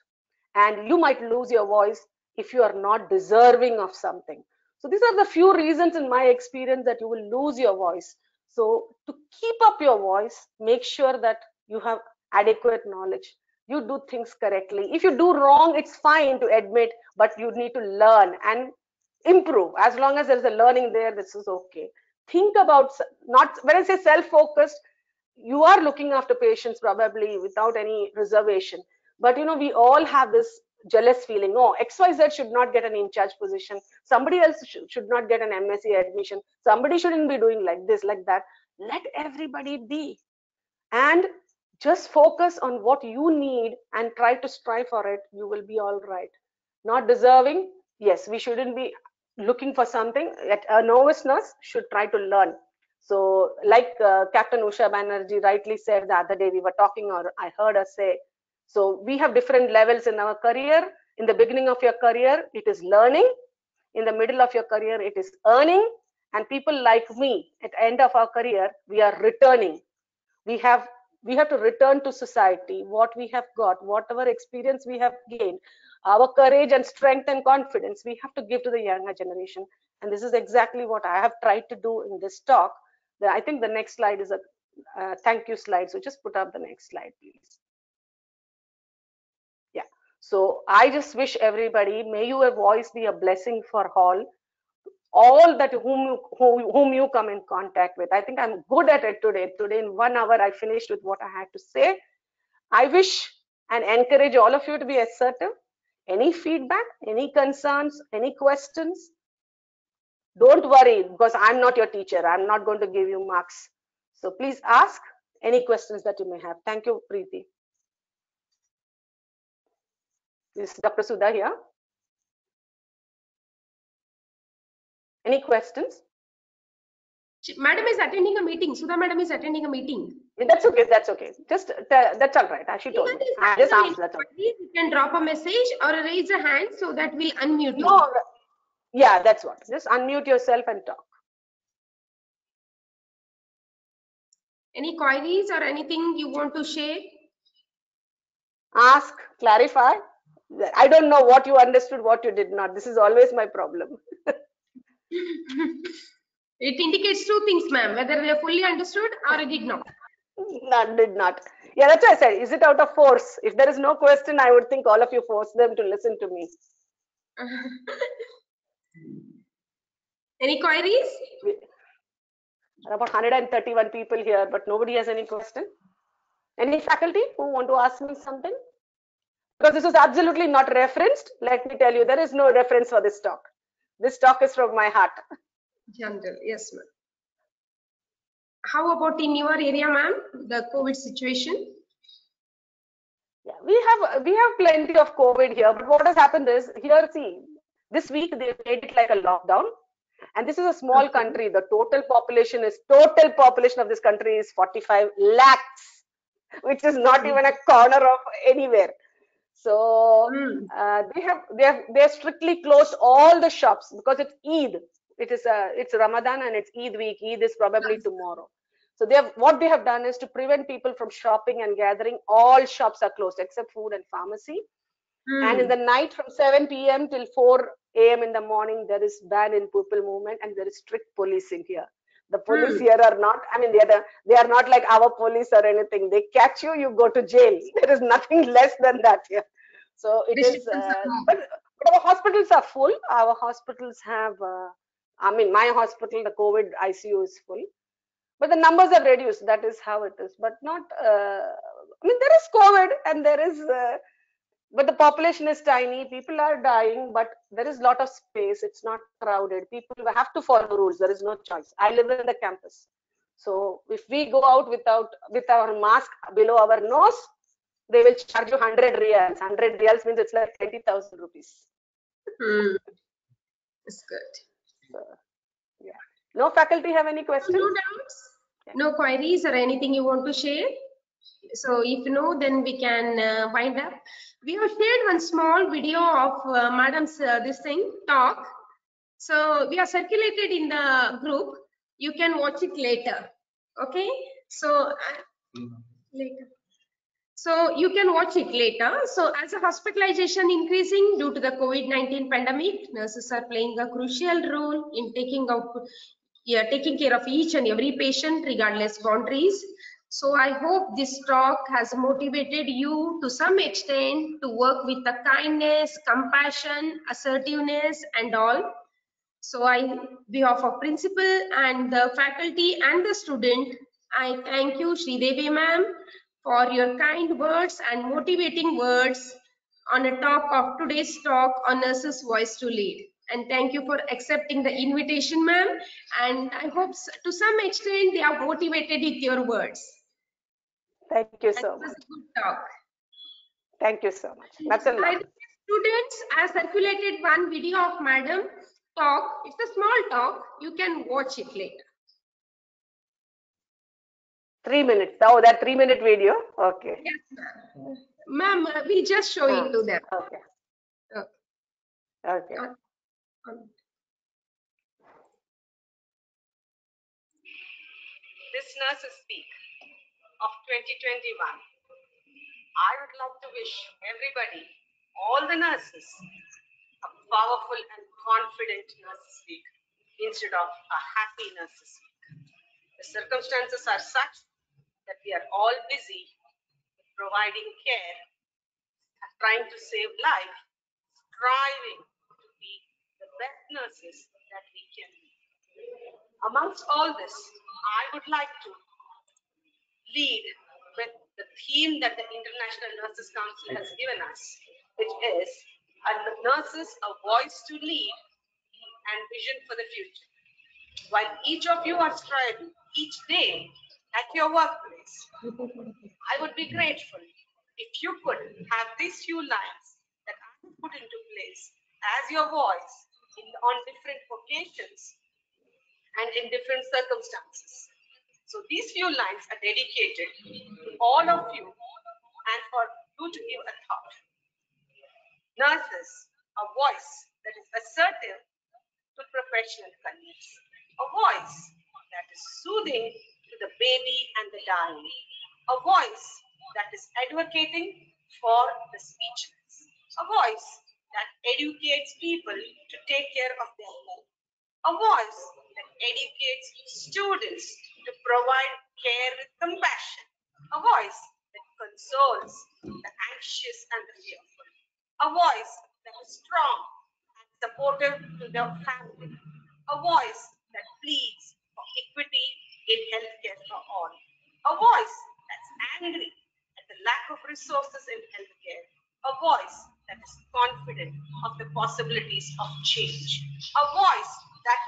and you might lose your voice if you are not deserving of something. So these are the few reasons in my experience that you will lose your voice. So to keep up your voice, make sure that you have adequate knowledge. You do things correctly. If you do wrong, it's fine to admit, but you need to learn and improve. As long as there's a learning there, this is okay. Think about, not when I say self-focused, you are looking after patients probably without any reservation, but we all have this jealous feeling. Oh, XYZ should not get an in-charge position, somebody else should not get an MSc admission, somebody shouldn't be doing like this, like that. Let everybody be, and just focus on what you need and try to strive for it. You will be all right. Not deserving, yes, we shouldn't be looking for something. At a novice nurse should try to learn. So like Captain Usha Banerjee rightly said the other day, we were talking, or I heard her say, so we have different levels in our career. In the beginning of your career, it is learning. In the middle of your career, it is earning. And people like me, at the end of our career, we are returning. We have to return to society what we have got, whatever experience we have gained, our courage and strength and confidence, we have to give to the younger generation. And this is exactly what I have tried to do in this talk. I think the next slide is a thank you slide. So just put up the next slide, please. Yeah. So I just wish everybody, may your voice be a blessing for all that whom you come in contact with. I think I'm good at it today. Today in 1 hour, I finished with what I had to say. I wish and encourage all of you to be assertive. Any feedback, any concerns, any questions, don't worry, because I'm not your teacher. I'm not going to give you marks. So please ask any questions that you may have. Thank you, Preeti. This is Dr. Sudha here. Any questions? Madam is attending a meeting. Sudha madam is attending a meeting. That's okay. That's okay. Just that's all right. She told me. I just asked that. You can drop a message or raise a hand so that we'll unmute you. No, yeah, that's what. Just unmute yourself and talk. Any queries or anything you want to share? Ask, clarify. I don't know what you understood, what you did not. This is always my problem. It indicates two things, ma'am, whether they are fully understood or it did not. None did not. Yeah, that's why I said, is it out of force? If there is no question, I would think all of you force them to listen to me. Any queries? There are about 131 people here, but nobody has any question. Any faculty who want to ask me something? Because this was absolutely not referenced. Let me tell you, there is no reference for this talk. This talk is from my heart. General, yes, ma'am. How about in your area, ma'am, the COVID situation? Yeah, we have plenty of COVID here, but what has happened is here, see, this week they made it like a lockdown, and this is a small country. The total population of this country is 45 lakhs, which is not even a corner of anywhere. So they have strictly closed all the shops because it's Eid. It's Ramadan and it's Eid week. Eid is probably tomorrow. So what they have done is to prevent people from shopping and gathering. All shops are closed except food and pharmacy. And in the night from 7 p.m. till 4 a.m. in the morning, there is ban in people movement and there is strict policing here. The police here are not, I mean, they are not like our police or anything. They catch you, you go to jail. There is nothing less than that here. So it is, but our hospitals are full. Our hospitals have, I mean, my hospital, the COVID ICU is full. But the numbers are reduced. That is how it is. But not, I mean, there is COVID and there is, but the population is tiny. People are dying, but there is a lot of space. It's not crowded. People have to follow rules. There is no choice. I live in the campus. So if we go out with our mask below our nose, they will charge you 100 reals. 100 reals means it's like 20,000 rupees. It's good. So, yeah. No faculty have any questions? No doubts? No queries or anything you want to share? So if no, then we can wind up. We have shared one small video of madam's talk. So we are circulated in the group. You can watch it later. Okay. So later. So you can watch it later. So as a hospitalization increasing due to the COVID-19 pandemic, nurses are playing a crucial role in taking care of each and every patient regardless boundaries. So I hope this talk has motivated you to some extent to work with the kindness, compassion, assertiveness and all. So on behalf of principal and the faculty and the student, I thank you, Sridevi ma'am, for your kind words and motivating words on a top of today's talk on Nurses Voice to Lead. And thank you for accepting the invitation, ma'am. And I hope to some extent they are motivated with your words. Thank you so much. It was a good talk. Thank you so much. That's a lot. Students, I circulated one video of madam talk. It's a small talk. You can watch it later. 3 minutes. Oh, that 3-minute video. Okay. Yes, ma'am. Ma'am, we'll just show it to them. Okay. Okay. This nurses speak of 2021. I would like to wish everybody, all the nurses, a powerful and confident nurses week instead of a happy nurses week. The circumstances are such that we are all busy providing care, trying to save life, striving to be the best nurses that we can be. Amongst all this, I would like to lead with the theme that the International Nurses Council has given us, which is nurses, a voice to lead and vision for the future. While each of you are striving each day at your workplace, I would be grateful if you could have these few lines that I have put into place as your voice on different occasions and in different circumstances. So these few lines are dedicated to all of you and for you to give a thought. Nurses, a voice that is assertive to professional colleagues, a voice that is soothing to the baby and the dying, a voice that is advocating for the speechless, a voice that educates people to take care of their health, a voice that educates students to provide care with compassion, a voice that consoles the anxious and the fearful, a voice that is strong and supportive to their family, a voice that pleads for equity in healthcare for all, a voice that's angry at the lack of resources in healthcare, a voice that is confident of the possibilities of change, a voice that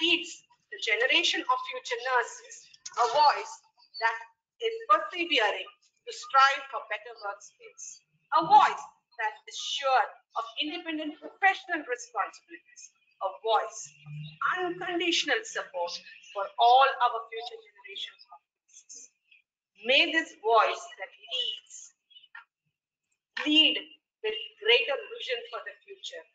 leads the generation of future nurses, a voice that is persevering to strive for better workspace, a voice that is sure of independent professional responsibilities, a voice of unconditional support for all our future generations of nurses. May this voice that lead with greater vision for the future.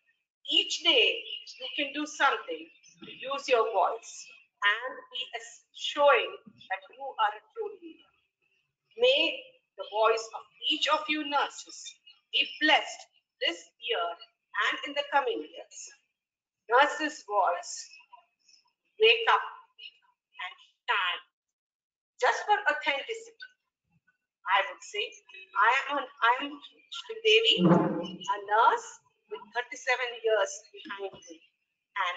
Each day you can do something to use your voice and be showing that you are a true leader. May the voice of each of you nurses be blessed this year and in the coming years. Nurses' voice, wake up and shine just for authenticity. I would say I am Devi, a nurse with 37 years behind me, and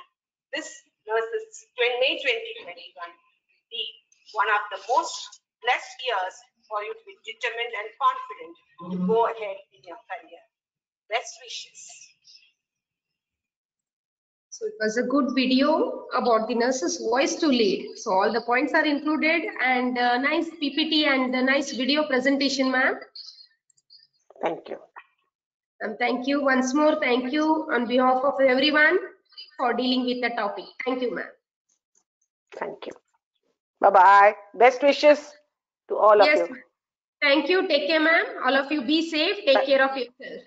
this nurses May 2021 will be one of the most blessed years for you to be determined and confident to go ahead in your career. Best wishes. So it was a good video about the nurse's voice to lead. So all the points are included, and nice PPT and a nice video presentation, ma'am. Thank you. Thank you once more. Thank you on behalf of everyone for dealing with the topic. Thank you, ma'am. Thank you. Bye-bye. Best wishes to all of you. Thank you. Take care, ma'am. All of you be safe. Take care of yourself.